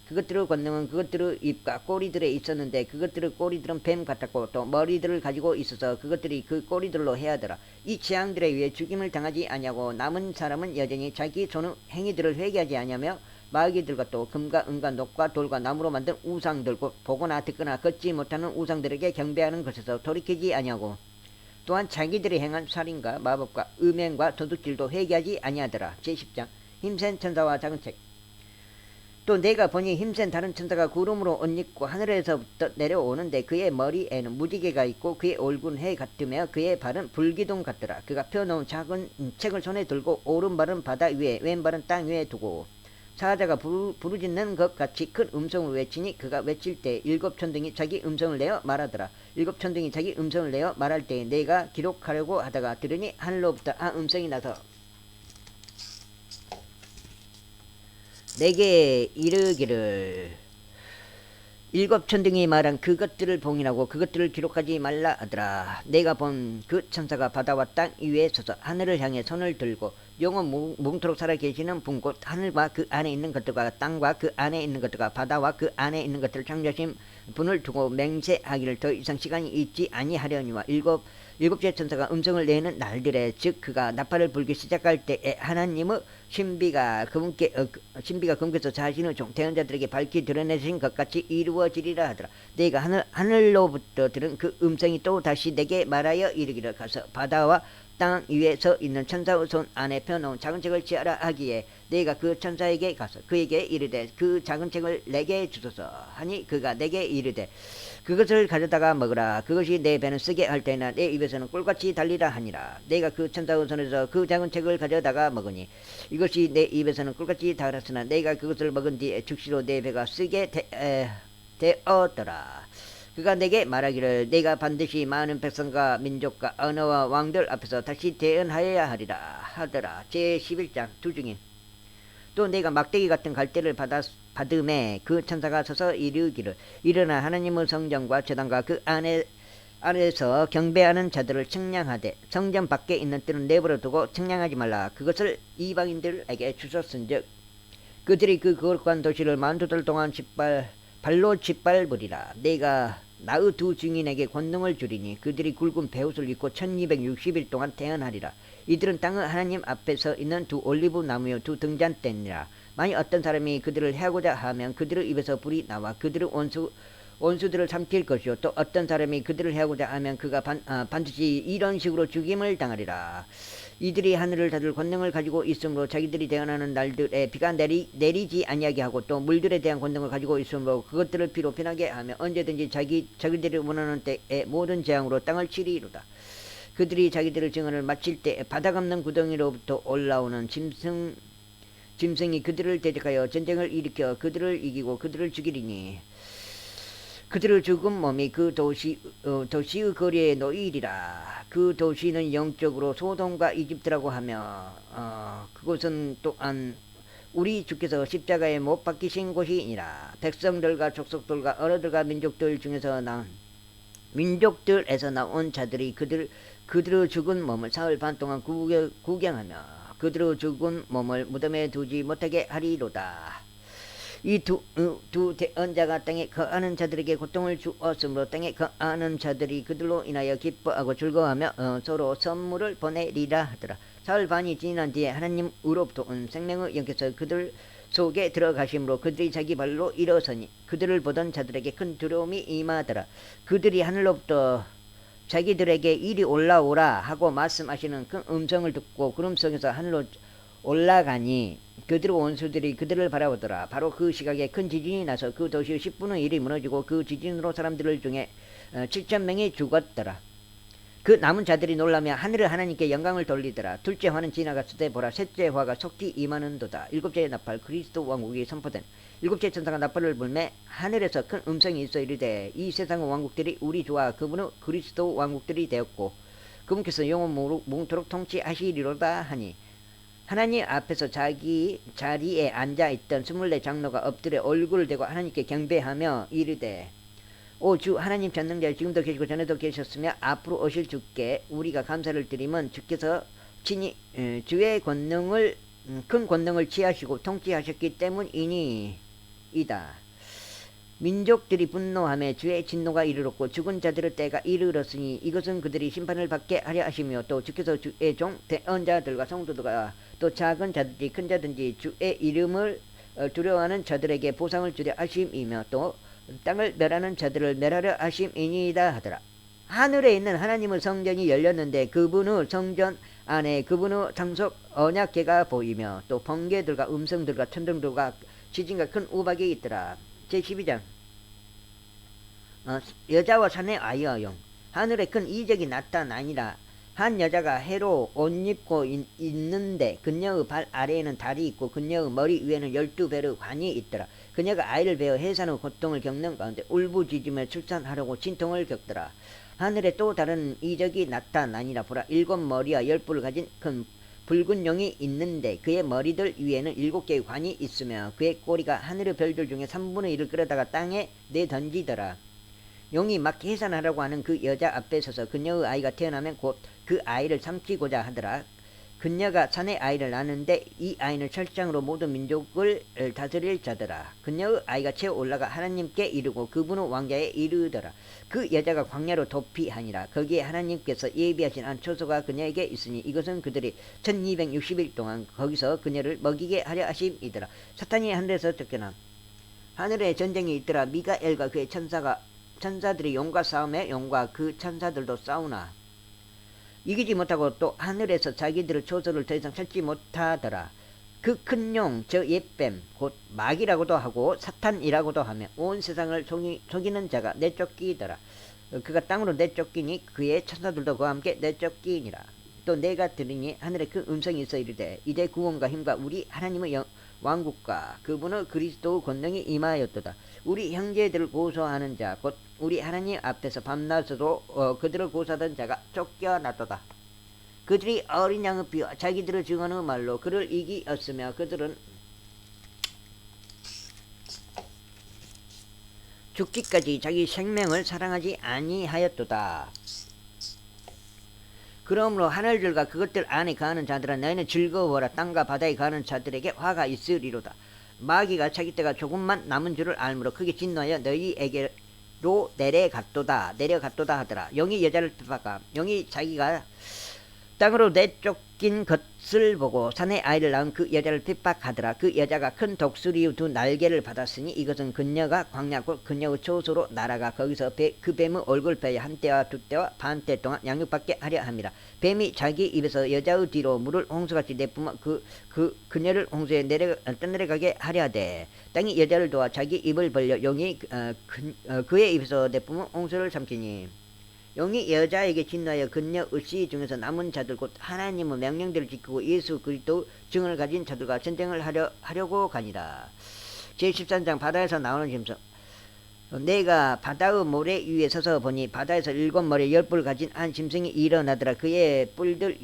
그것들의 권능은 그것들의 입과 꼬리들에 있었는데 그것들의 꼬리들은 뱀 같았고 또 머리들을 가지고 있어서 그것들이 그 꼬리들로 해하더라. 이 재앙들에 의해 죽임을 당하지 아니하고 남은 사람은 여전히 자기 손의 행위들을 회개하지 아니하며 마귀들과 또 금과 은과 녹과 돌과 나무로 만든 우상들 곧 보거나 듣거나 걷지 못하는 우상들에게 경배하는 것에서 돌이키지 아니하고 또한 자기들이 행한 살인과 마법과 음행과 도둑질도 회개하지 아니하더라. 제10장 힘센 천사와 작은 책. 또 내가 보니 힘센 다른 천사가 구름으로 옷 입고 하늘에서부터 내려오는데 그의 머리에는 무지개가 있고 그의 얼굴은 해 같으며 그의 발은 불기둥 같더라. 그가 펴놓은 작은 책을 손에 들고 오른발은 바다 위에 왼발은 땅 위에 두고 사자가 부르짖는 것 같이 큰 음성으로 외치니 그가 외칠 때 일곱 천둥이 자기 음성을 내어 말하더라. 일곱 천둥이 자기 음성을 내어 말할 때 내가 기록하려고 하다가 들으니 하늘로부터 한 음성이 나서 내게 이르기를 일곱 천둥이 말한 그것들을 봉인하고 그것들을 기록하지 말라 하더라. 내가 본 그 천사가 바다와 땅 위에 서서 하늘을 향해 손을 들고 영원 뭉토록 살아 계시는 분 곧 하늘과 그 안에 있는 것들과 땅과 그 안에 있는 것들과 바다와 그 안에 있는 것들을 창조하신 분을 두고 맹세하기를 더 이상 시간이 있지 아니하려니와 일곱째 천사가 음성을 내는 날들에 즉 그가 나팔을 불기 시작할 때에 하나님의 신비가 그분께서 자신의 종 대언자들에게 밝히 드러내신 것 같이 이루어지리라 하더라. 내가 하늘로부터 들은 그 음성이 또 다시 내게 말하여 이르기를 가서 바다와 땅 위에 서 있는 천사의 손 안에 펴놓은 작은 책을 취하라 하기에 내가 그 천사에게 가서 그에게 이르되 그 작은 책을 내게 주소서 하니 그가 내게 이르되 그것을 가져다가 먹으라. 그것이 내 배는 쓰게 할 때나 내 입에서는 꿀같이 달리라 하니라. 내가 그 천사의 손에서 그 작은 책을 가져다가 먹으니 이것이 내 입에서는 꿀같이 달았으나 내가 그것을 먹은 뒤에 즉시로 내 배가 쓰게 되었더라. 그가 내게 말하기를 내가 반드시 많은 백성과 민족과 언어와 왕들 앞에서 다시 대언하여야 하리라 하더라. 제11장 두중인. 또 내가 막대기 같은 갈대를 받음에 그 천사가 서서 이르기를 일어나 하나님의 성전과 제단과 그 안에서 경배하는 자들을 측량하되 성전 밖에 있는 뜰은 내버려 두고 측량하지 말라. 그것을 이방인들에게 주셨은즉 그들이 그 거룩한 도시를 만두들 동안 발로 짓밟으리라. 내가 나의 두 증인에게 권능을 주리니 그들이 굵은 베옷을 입고 1260일 동안 대언하리라. 이들은 땅의 하나님 앞에서 있는 두 올리브 나무요 두 등잔대니라. 만일 어떤 사람이 그들을 해하고자 하면 그들의 입에서 불이 나와 그들의 원수들을 삼킬 것이요 또 어떤 사람이 그들을 해하고자 하면 그가 반드시 이런 식으로 죽임을 당하리라. 이들이 하늘을 닫을 권능을 가지고 있으므로 자기들이 대언하는 날들에 비가 내리지 아니하게 하고 또 물들에 대한 권능을 가지고 있으므로 그것들을 비로 피나게 하며 언제든지 자기들이 원하는 때에 모든 재앙으로 땅을 치리이로다. 그들이 자기들의 증언을 마칠 때에 바닥 없는 구덩이로부터 올라오는 짐승이 그들을 대적하여 전쟁을 일으켜 그들을 이기고 그들을 죽이리니 그들의 죽은 몸이 그 도시의 거리에 놓이리라. 그 도시는 영적으로 소돔과 이집트라고 하며 그곳은 또한 우리 주께서 십자가에 못 박히신 곳이니라. 백성들과 족속들과 언어들과 민족들에서 나온 자들이 그들의 죽은 몸을 사흘 반 동안 구경하며 그들의 죽은 몸을 무덤에 두지 못하게 하리로다. 이 두 대언자가 땅에 거하는 자들에게 고통을 주었으므로 땅에 거하는 자들이 그들로 인하여 기뻐하고 즐거워하며 서로 선물을 보내리라 하더라. 사흘 반이 지난 뒤에 하나님으로부터 온 생명의 영께서 그들 속에 들어가심으로 그들이 자기 발로 일어서니 그들을 보던 자들에게 큰 두려움이 임하더라. 그들이 하늘로부터 자기들에게 이리 올라오라 하고 말씀하시는 그 음성을 듣고 구름 속에서 하늘로 올라가니 그들의 원수들이 그들을 바라보더라. 바로 그 시각에 큰 지진이 나서 그 도시의 10분의 1이 무너지고 그 지진으로 사람들 중에 7,000명이 죽었더라. 그 남은 자들이 놀라며 하늘을 하나님께 영광을 돌리더라. 둘째 화는 지나갔을 때 보라 셋째 화가 속히 임하는도다. 일곱째 나팔 그리스도 왕국이 선포된. 일곱째 천사가 나팔을 불매 하늘에서 큰 음성이 있어 이르되 이 세상의 왕국들이 우리 주와 그분의 그리스도 왕국들이 되었고 그분께서 영원 뭉토록 통치하시리로다 하니 하나님 앞에서 자기 자리에 앉아있던 24 장로가 엎드려 얼굴을 대고 하나님께 경배하며 이르되 오 주 하나님 전능자여 지금도 계시고 전에도 계셨으며 앞으로 오실 주께 우리가 감사를 드리면 주께서 친히 주의 권능을 큰 권능을 취하시고 통치하셨기 때문이니이다. 민족들이 분노하며 주의 진노가 이르렀고 죽은 자들의 때가 이르렀으니 이것은 그들이 심판을 받게 하려 하시며 또 주께서 주의 종 대언자들과 성도들과 또 작은 자든지 큰 자든지 주의 이름을 두려워하는 자들에게 보상을 주려 하심이며 또 땅을 멸하는 자들을 멸하려 하심이니이다 하더라. 하늘에 있는 하나님의 성전이 열렸는데 그분의 성전 안에 그분의 장석 언약궤가 보이며 또 번개들과 음성들과 천둥들과 지진과 큰 우박이 있더라. 제12장 여자와 사내 아이여용 하늘에 큰 이적이 나타나니라. 한 여자가 해로 옷 입고 있는데 그녀의 발 아래에는 달이 있고 그녀의 머리 위에는 12배의 관이 있더라. 그녀가 아이를 베어 해산의 고통을 겪는 가운데 울부짖으며 출산하려고 진통을 겪더라. 하늘에 또 다른 이적이 나타나니라. 보라, 7머리와 10뿔을 가진 큰 붉은 용이 있는데 그의 머리들 위에는 7개의 관이 있으며 그의 꼬리가 하늘의 별들 중에 3분의 1을 끌어다가 땅에 내던지더라. 용이 막 해산하려고 하는 그 여자 앞에 서서 그녀의 아이가 태어나면 곧 그 아이를 삼키고자 하더라. 그녀가 사내 아이를 낳는데 이 아이는 철장으로 모든 민족을 다스릴 자더라. 그녀의 아이가 채어 올라가 하나님께 이르고 그분의 왕좌에 이르더라. 그 여자가 광야로 도피하니라. 거기에 하나님께서 예비하신 한 초소가 그녀에게 있으니 이것은 그들이 1260일 동안 거기서 그녀를 먹이게 하려 하심이더라. 사탄이 하늘에서 쫓겨나 하늘에 전쟁이 있더라. 미가엘과 그의 천사들이 용과 싸움에 용과 그 천사들도 싸우나 이기지 못하고 또 하늘에서 자기들의 초소를 더 이상 찾지 못하더라. 그 큰 용, 저 옛뱀, 곧 마귀라고도 하고 사탄이라고도 하며 온 세상을 속이는 자가 내쫓기더라. 그가 땅으로 내쫓기니 그의 천사들도 그와 함께 내쫓기니라. 또 내가 들으니 하늘에 그 음성이 있어 이르되 이제 구원과 힘과 우리 하나님의 왕국과 그분의 그리스도의 권능이 임하였도다. 우리 형제들을 고소하는 자 곧 우리 하나님 앞에서 밤낮으로 그들을 고소하던 자가 쫓겨났도다. 그들이 어린 양의 피와 자기들의 증언의 말로 그를 이기었으며 그들은 죽기까지 자기 생명을 사랑하지 아니하였도다. 그러므로 하늘들과 그것들 안에 거하는 자들아 너희는 즐거워라. 땅과 바다에 거하는 자들에게 화가 있으리로다. 마귀가 자기 때가 조금만 남은 줄을 알므로 크게 진노하여 너희에게로 내려갔도다 하더라. 영이 여자를 핍박하 영이 자기가 땅으로 내쫓긴 것을 보고 사내 아이를 낳은 그 여자를 핍박하더라. 그 여자가 큰 독수리의 2 날개를 받았으니 이것은 그녀가 광야 곧 그녀의 초소로 날아가 거기서 그 뱀의 얼굴뼈에 1때와 2때와 반때 동안 양육받게 하려 함이라. 뱀이 자기 입에서 여자의 뒤로 물을 홍수같이 내뿜어 그녀를 홍수에 떠내려가게 하려되 땅이 여자를 도와 자기 입을 벌려 용이 그의 입에서 내뿜어 홍수를 삼키니 용이 여자에게 진노하여 그녀 의씨 중에서 남은 자들 곧 하나님의 명령들을 지키고 예수 그리스도 증언을 가진 자들과 전쟁을 하려고 가니라. 제13장 바다에서 나오는 짐승. 내가 바다의 모래 위에 서서 보니 바다에서 7머리 10뿔을 가진 한 짐승이 일어나더라. 그의 뿔들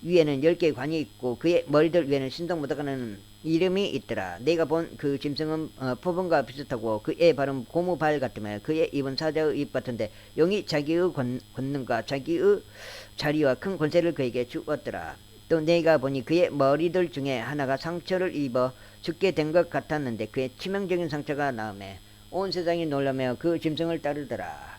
위에는 10개의 관이 있고 그의 머리들 위에는 신동 묻어가는 이름이 있더라. 내가 본 그 짐승은 표범과 비슷하고 그의 발은 고무발 같으며 그의 입은 사자의 입 같은데 용이 자기의 권능과 자기의 자리와 큰 권세를 그에게 주었더라. 또 내가 보니 그의 머리들 중에 하나가 상처를 입어 죽게 된 것 같았는데 그의 치명적인 상처가 나음에 온 세상이 놀라며 그 짐승을 따르더라.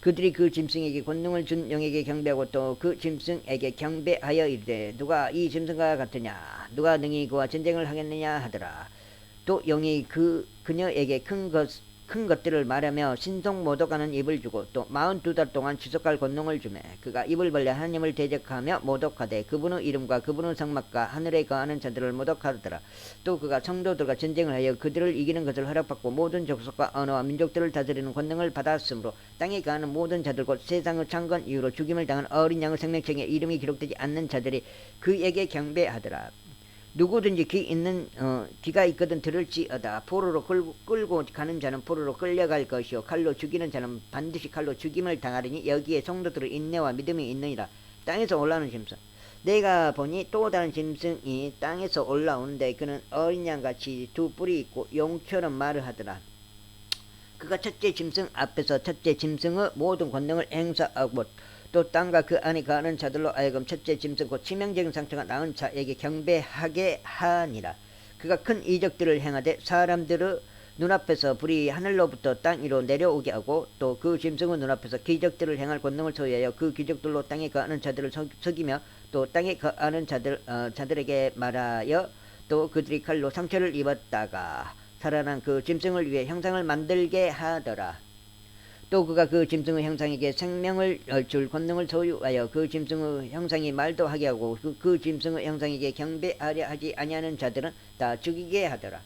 그들이 그 짐승에게 권능을 준 용에게 경배하고 또 그 짐승에게 경배하여 이르되 누가 이 짐승과 같으냐 누가 능히 그와 전쟁을 하겠느냐 하더라. 또 용이 그녀에게 큰 것들을 말하며 신성 모독하는 입을 주고 또 42달 동안 지속할 권능을 주매 그가 입을 벌려 하나님을 대적하며 모독하되 그분의 이름과 그분의 성막과 하늘에 거하는 자들을 모독하더라. 또 그가 성도들과 전쟁을 하여 그들을 이기는 것을 허락받고 모든 족속과 언어와 민족들을 다스리는 권능을 받았으므로 땅에 거하는 모든 자들 곧 세상의 창건 이후로 죽임을 당한 어린 양의 생명책에 이름이 기록되지 않는 자들이 그에게 경배하더라. 누구든지 귀가 있거든 들을지어다. 포로로 끌고 가는 자는 포로로 끌려갈 것이요 칼로 죽이는 자는 반드시 칼로 죽임을 당하리니 여기에 성도들의 인내와 믿음이 있느니라. 땅에서 올라오는 짐승. 내가 보니 또 다른 짐승이 땅에서 올라오는데 그는 어린 양같이 2 뿔이 있고 용처럼 말을 하더라. 그가 첫째 짐승 앞에서 첫째 짐승의 모든 권능을 행사하고 또 땅과 그 안에 거하는 자들로 하여금 첫째 짐승 곧 치명적인 상처가 나은 자에게 경배하게 하니라. 그가 큰 이적들을 행하되 사람들의 눈앞에서 불이 하늘로부터 땅 위로 내려오게 하고 또 그 짐승의 눈앞에서 기적들을 행할 권능을 소유하여 그 기적들로 땅에 거하는 자들을 속이며 또 땅에 거하는 자들에게 말하여 또 그들이 칼로 상처를 입었다가 살아난 그 짐승을 위해 형상을 만들게 하더라. 또 그가 그 짐승의 형상에게 생명을 줄 권능을 소유하여 그 짐승의 형상이 말도 하게 하고 그 짐승의 형상에게 경배하려 하지 아니하는 자들은 다 죽이게 하더라.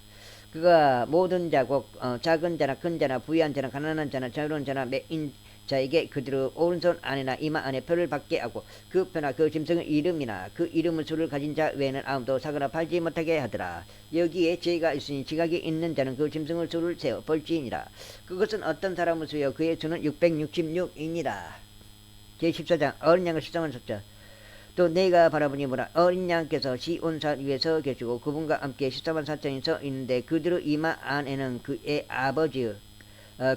그가 모든 자국 작은 자나 큰 자나 부유한 자나 가난한 자나 자유로운 자나 매인 자에게 그들의 오른손 안에나 이마 안에 표를 받게 하고 그 표나 그 짐승의 이름이나 그 이름의 수를 가진 자 외에는 아무도 사거나 팔지 못하게 하더라. 여기에 죄가 있으니 지각이 있는 자는 그 짐승의 수를 세어 벌지니라. 그것은 어떤 사람의 수여 그의 수는 666이니라. 제14장 어린 양을 시성한 숫자. 또 내가 바라보니 뭐라 어린 양께서 시온산 위에 서 계시고 그분과 함께 14만 4천이 서 있는데 그들의 이마 안에는 그의 아버지의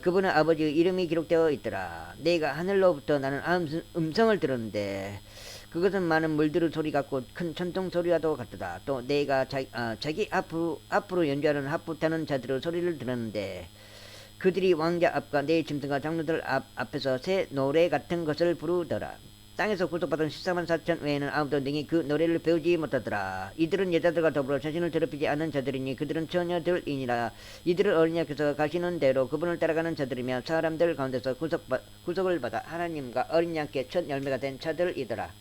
그분의 아버지의 이름이 기록되어 있더라. 내가 하늘로부터 나는 음성을 들었는데 그것은 많은 물들의 소리 같고 큰 천둥 소리와도 같더라. 또 내가 자기 앞으로 연주하는 하프 타는 자들의 소리를 들었는데 그들이 왕자 앞과 내 짐승과 장로들 앞에서 새 노래 같은 것을 부르더라. 땅에서 구속받은 14만 4천 외에는 아무도 능히 그 노래를 배우지 못하더라. 이들은 여자들과 더불어 자신을 더럽히지 않은 자들이니 그들은 처녀들이니라. 이들은 어린 양께서 가시는 대로 그분을 따라가는 자들이며 사람들 가운데서 구속을 받아 하나님과 어린 양께 첫 열매가 된 자들이더라.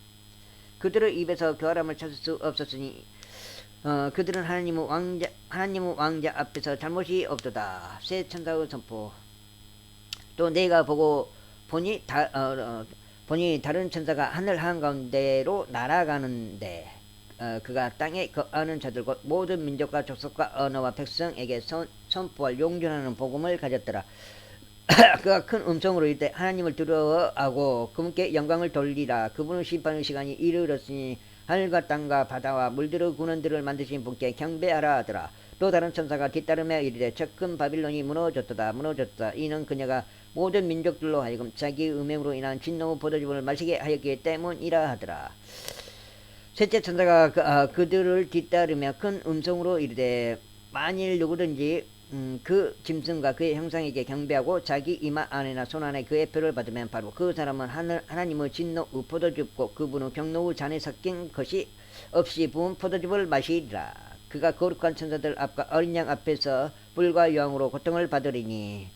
그들의 입에서 교활함을 찾을 수 없었으니 그들은 하나님의 왕자 앞에서 잘못이 없도다. 새 천사의 선포. 또 내가 보니 다른 천사가 하늘 한가운데로 날아가는데 그가 땅에 거하는 자들 곧 모든 민족과 족속과 언어와 백성에게 선포할 용준하는 복음을 가졌더라. 그가 큰 음성으로 이르되 하나님을 두려워하고 그분께 영광을 돌리라. 그분의 심판의 시간이 이르렀으니 하늘과 땅과 바다와 물들의 군원들을 만드신 분께 경배하라 하더라. 또 다른 천사가 뒤따르며 이르되 저 큰 바빌론이 무너졌도다. 이는 그녀가 모든 민족들로 하여금 자기의 음행으로 인한 진노의 포도즙을 마시게 하였기 때문이라 하더라. 셋째 천사가 그들을 뒤따르며 큰 음성으로 이르되 만일 누구든지 그 짐승과 그의 형상에게 경배하고 자기 이마 안에나 손 안에 그의 표를 받으면 바로 그 사람은 하나님의 진노의 포도즙과 그분의 경노의 잔에 섞인 것이 없이 부은 포도즙을 마시리라. 그가 거룩한 천사들 앞과 어린 양 앞에서 불과 여왕으로 고통을 받으리니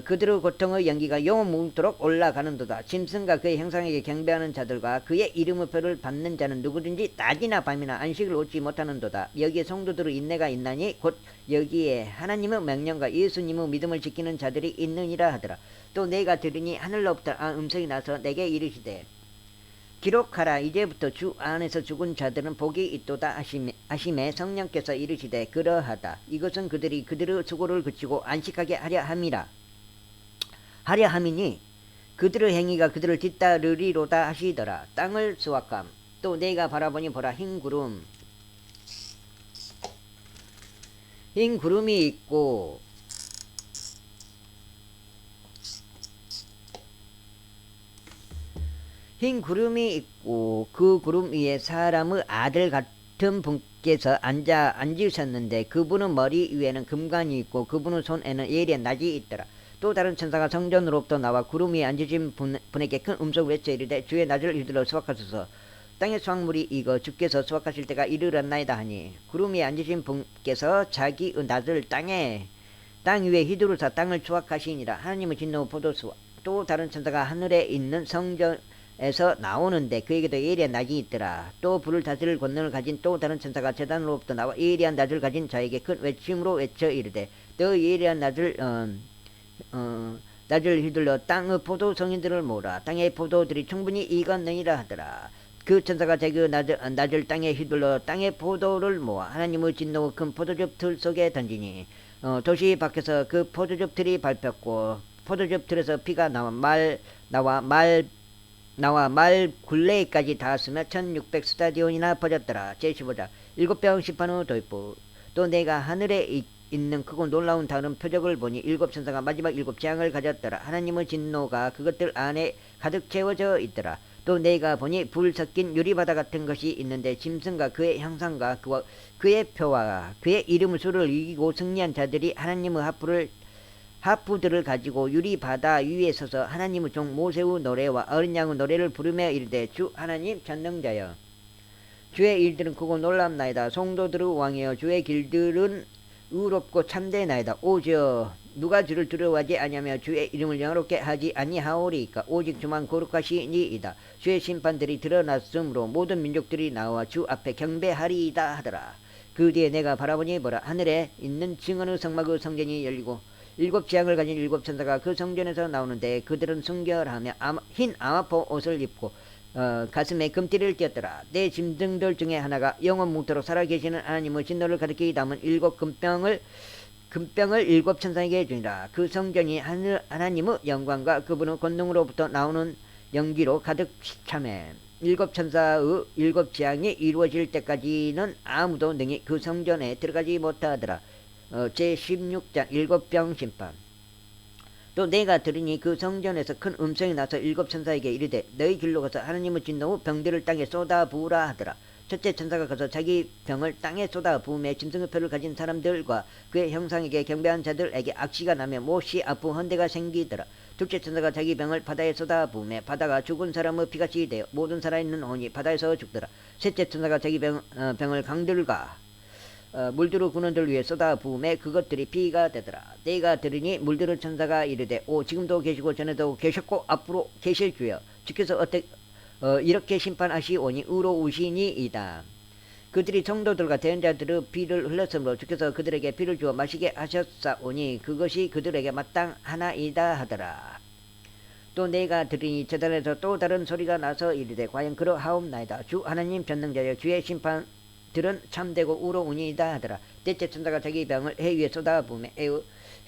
그들의 고통의 연기가 영원무토록 올라가는도다. 짐승과 그의 형상에게 경배하는 자들과 그의 이름의 표를 받는 자는 누구든지 낮이나 밤이나 안식을 얻지 못하는도다. 여기에 성도들의 인내가 있나니 곧 여기에 하나님의 명령과 예수님의 믿음을 지키는 자들이 있느니라 하더라. 또 내가 들으니 하늘로부터 음성이 나서 내게 이르시되 기록하라. 이제부터 주 안에서 죽은 자들은 복이 있도다 하심에 성령께서 이르시되 그러하다. 이것은 그들이 그들의 수고를 그치고 안식하게 하려 함이니 그들의 행위가 그들을 뒤따르리로다 하시더라. 땅을 수확함. 또 내가 바라보니 보라 흰 구름이 있고 그 구름 위에 사람의 아들 같은 분께서 앉으셨는데 그분의 머리 위에는 금관이 있고 그분의 손에는 예리한 낫이 있더라. 또 다른 천사가 성전으로부터 나와 구름 위에 앉으신 분에게 큰 음성으로 외쳐 이르되 주의 낫을 휘둘러 수확하소서. 땅의 수확물이 익어 주께서 수확하실 때가 이르렀나이다 하니 구름 위에 앉으신 분께서 자기의 낫을 땅 위에 휘두르사 땅을 수확하시니라. 하나님의 진노의 포도수와 또 다른 천사가 하늘에 있는 성전에서 나오는데 그에게도 예리한 낫이 있더라. 또 불을 다스릴 권능을 가진 또 다른 천사가 제단으로부터 나와 예리한 낫을 가진 자에게 큰 외침으로 외쳐 이르되 너 예리한 낫을 휘둘러 땅의 포도 성인들을 모으라. 땅의 포도들이 충분히 익었느니라 하더라. 그 천사가 자기의 낫을 땅에 휘둘러 땅의 포도를 모아 하나님의 진노의 큰 포도즙 틀 속에 던지니 도시 밖에서 그 포도즙 틀이 밟혔고 포도즙 틀에서 피가 나와 말 굴레까지 닿았으며 1600 스타디온이나 퍼졌더라. 제15장 7병 심판의 도입부. 또 내가 하늘에 있는 크고 놀라운 다른 표적을 보니 7천사가 마지막 7재앙을 가졌더라. 하나님의 진노가 그것들 안에 가득 채워져 있더라. 또 내가 보니 불 섞인 유리바다 같은 것이 있는데 짐승과 그의 형상과 그의 표와 그의 이름의 수를 이기고 승리한 자들이 하나님의 하프들을 가지고 유리바다 위에 서서 하나님의 종 모세의 노래와 어린 양의 노래를 부르며 이르되 주 하나님 전능자여 주의 일들은 크고 놀랍나이다. 성도들의 왕이여 주의 길들은 의롭고 참되나이다. 오저 누가 주를 두려워하지 아니하며 주의 이름을 영화롭게 하지 아니하오리이까. 오직 주만 거룩하시니이다. 주의 심판들이 드러났으므로 모든 민족들이 나와 주 앞에 경배하리이다 하더라. 그 뒤에 내가 바라보니 보라, 하늘에 있는 증언의 성막의 성전이 열리고 일곱 지향을 가진 일곱 천사가 그 성전에서 나오는데 그들은 순결하며 흰 아마포 옷을 입고 가슴에 금띠를 띄었더라. 내 짐승들 중에 하나가 영원 뭉토록 살아계시는 하나님의 진노를 가득히 담은 일곱 금병을 일곱 천사에게 주니라. 그 성전이 하나님의 영광과 그분의 권능으로부터 나오는 연기로 가득 차매 일곱 천사의 일곱 재앙이 이루어질 때까지는 아무도 능히 그 성전에 들어가지 못하더라. 제16장 일곱 병 심판. 또 내가 들으니 그 성전에서 큰 음성이 나서 일곱 천사에게 이르되 너희 길로 가서 하나님의 진노 후 병들을 땅에 쏟아 부으라 하더라. 첫째 천사가 가서 자기 병을 땅에 쏟아 부음에 짐승의 표를 가진 사람들과 그의 형상에게 경배한 자들에게 악시가 나며 몹시 아픈 헌대가 생기더라. 둘째 천사가 자기 병을 바다에 쏟아 부음에 바다가 죽은 사람의 피같이 되어 모든 살아있는 혼이 바다에서 죽더라. 셋째 천사가 자기 병을 강들과 물들의 군원들 위에 쏟아 부음에 그것들이 피가 되더라. 내가 들으니 물들의 천사가 이르되 오 지금도 계시고 전에도 계셨고 앞으로 계실 주여 주께서 이렇게 심판하시오니 의로우시니이다. 그들이 성도들과 대언자들의 피를 흘렸으므로 주께서 그들에게 피를 주어 마시게 하셨사오니 그것이 그들에게 마땅하나이다 하더라. 또 내가 들으니 제단에서 또 다른 소리가 나서 이르되 과연 그러하옵나이다. 주 하나님 전능자여 주의 심판들은 참되고 의로우니이다 하더라. 넷째 천사가 자기 병을 해 위에 쏟아부으매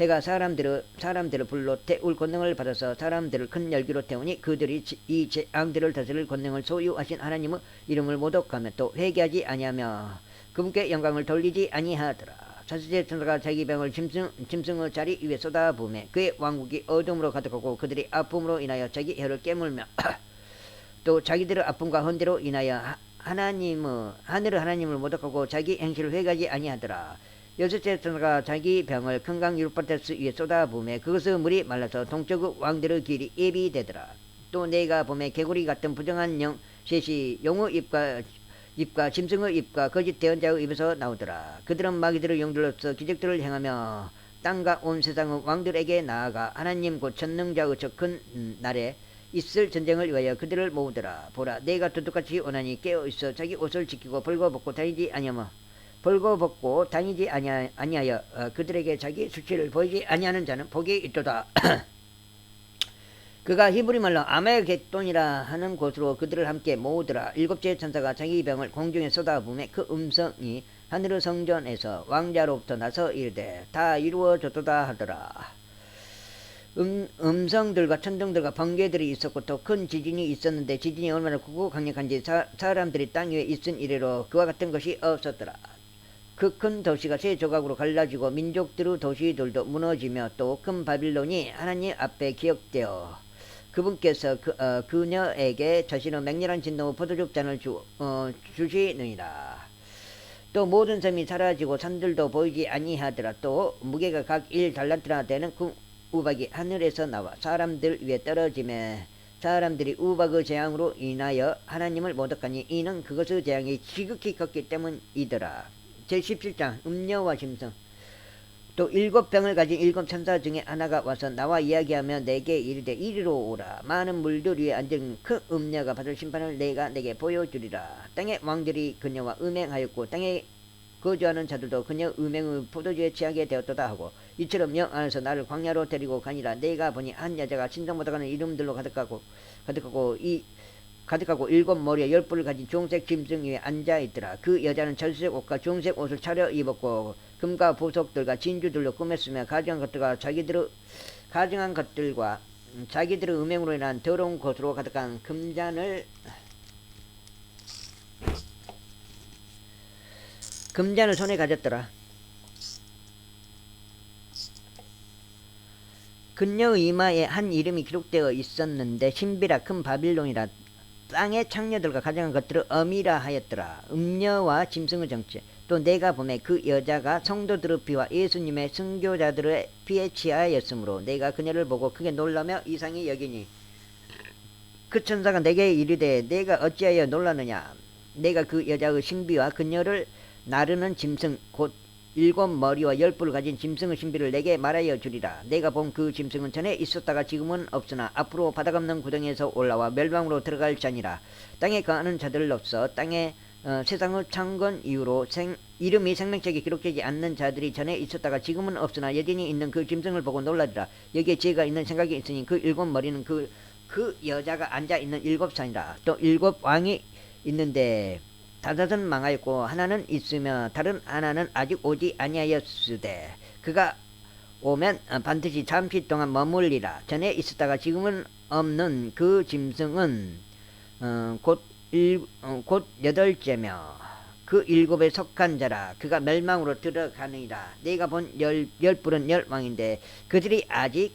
해가 사람들을 불로 태울 권능을 받아서 사람들을 큰 열기로 태우니 그들이 이 재앙들을 다스릴 권능을 소유하신 하나님의 이름을 모독하며 또 회개하지 아니하며 그분께 영광을 돌리지 아니하더라. 다섯째 천사가 자기 병을 짐승의 자리 위에 쏟아부으매 그의 왕국이 어둠으로 가득하고 그들이 아픔으로 인하여 자기 혀를 깨물며 또 자기들의 아픔과 헌대로 인하여 하늘의 하나님을 모독하고 자기 행실을 회개하지 아니하더라. 여섯째 천사가 자기 병을 큰 강 유프라테스 위에 쏟아부으매 그것의 물이 말라서 동쪽의 왕들의 길이 예비되더라. 또 내가 보매 개구리 같은 부정한 영 셋이 용의 입과 짐승의 입과 거짓 대언자의 입에서 나오더라. 그들은 마귀들의 영들로서 기적들을 행하며 땅과 온 세상의 왕들에게 나아가 하나님 곧 전능자의 저 큰 날에 있을 전쟁을 위하여 그들을 모으더라. 보라, 내가 도둑같이 오나니 깨어있어 자기 옷을 지키고 벌거벗고 다니지 아니하여 그들에게 자기 수치를 보이지 아니하는 자는 복이 있도다. 그가 히브리 말로 아멜겟돈이라 하는 곳으로 그들을 함께 모으더라. 일곱째 천사가 자기 병을 공중에 쏟아부으매 그 음성이 하늘의 성전에서 왕자로부터 나서 이르되 다 이루어졌도다 하더라. 음성들과 천둥들과 번개들이 있었고 또 큰 지진이 있었는데 지진이 얼마나 크고 강력한지 사람들이 땅 위에 있은 이래로 그와 같은 것이 없었더라. 그 큰 도시가 세 조각으로 갈라지고 민족들의 도시들도 무너지며 또 큰 바빌론이 하나님 앞에 기억되어 그분께서 그녀에게 자신의 맹렬한 진노의 포도주 잔을 주시느니라. 또 모든 섬이 사라지고 산들도 보이지 아니하더라. 또 무게가 각 1달란트나 되는 그 우박이 하늘에서 나와 사람들 위에 떨어지매 사람들이 우박의 재앙으로 인하여 하나님을 모독하니 이는 그것의 재앙이 지극히 컸기 때문이더라. 제17장 음녀와 짐승. 또 일곱 병을 가진 일곱 천사 중에 하나가 와서 나와 이야기하며 내게 이르되 이리로 오라. 많은 물들 위에 앉은 큰 음녀가 받을 심판을 내가 내게 보여주리라. 땅의 왕들이 그녀와 음행하였고 땅에 거주하는 자들도 그녀 음행의 포도주에 취하게 되었도다 하고 이처럼 영 안에서 나를 광야로 데리고 가니라. 내가 보니 한 여자가 신성보다 가는 이름들로 가득하고 일곱 머리에 10뿔을 가진 주홍색 짐승 위에 앉아있더라. 그 여자는 철색 옷과 주홍색 옷을 차려 입었고 금과 보석들과 진주들로 꾸몄으며 가증한 것들과 자기들의 음행으로 인한 더러운 것으로 가득한 금잔을 손에 가졌더라. 그녀의 이마에 한 이름이 기록되어 있었는데 신비라 큰 바빌론이라 땅의 창녀들과 가정한 것들을 어미라 하였더라. 음녀와 짐승의 정체. 또 내가 보매 그 여자가 성도들의 피와 예수님의 순교자들의 피에 취하였으므로 내가 그녀를 보고 크게 놀라며 이상히 여기니 그 천사가 내게 이르되 내가 어찌하여 놀라느냐. 내가 그 여자의 신비와 그녀를 나르는 짐승 곧 7머리와 10뿔을 가진 짐승의 신비를 내게 말하여 주리라. 내가 본 그 짐승은 전에 있었다가 지금은 없으나 앞으로 바닥 없는 구덩이에서 올라와 멸망으로 들어갈 자니라. 땅에 거하는 자들로서 땅에 세상의 창건 이후로 이름이 생명책에 기록되지 않는 자들이 전에 있었다가 지금은 없으나 여전히 있는 그 짐승을 보고 놀라리라. 여기에 지혜가 있는 생각이 있으니 그 7머리는 그 여자가 앉아있는 7산이라. 또 7왕이 있는데 다섯은 망하였고 하나는 있으며 다른 하나는 아직 오지 아니하였으되 그가 오면 반드시 잠시 동안 머물리라. 전에 있었다가 지금은 없는 그 짐승은 곧 8째며 그 7에 속한 자라. 그가 멸망으로 들어가느니라. 내가 본 10뿔은 10왕인데 그들이 아직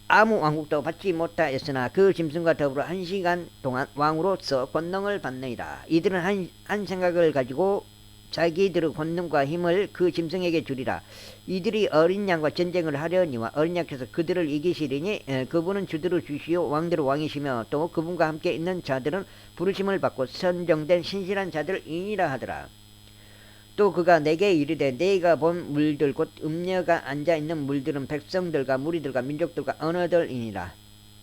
아무 왕국도 받지 못하였으나 그 짐승과 더불어 1시간 동안 왕으로서 권능을 받느니라. 이들은 한 생각을 가지고 자기들의 권능과 힘을 그 짐승에게 주리라. 이들이 어린 양과 전쟁을 하려니와 어린 양께서 그들을 이기시리니 그분은 주들의 주시요 왕들의 왕이시며 또 그분과 함께 있는 자들은 부르심을 받고 선정된 신실한 자들이니라 하더라. 또 그가 내게 이르되 내가 본 물들 곧 음녀가 앉아있는 물들은 백성들과 무리들과 민족들과 언어들이니라.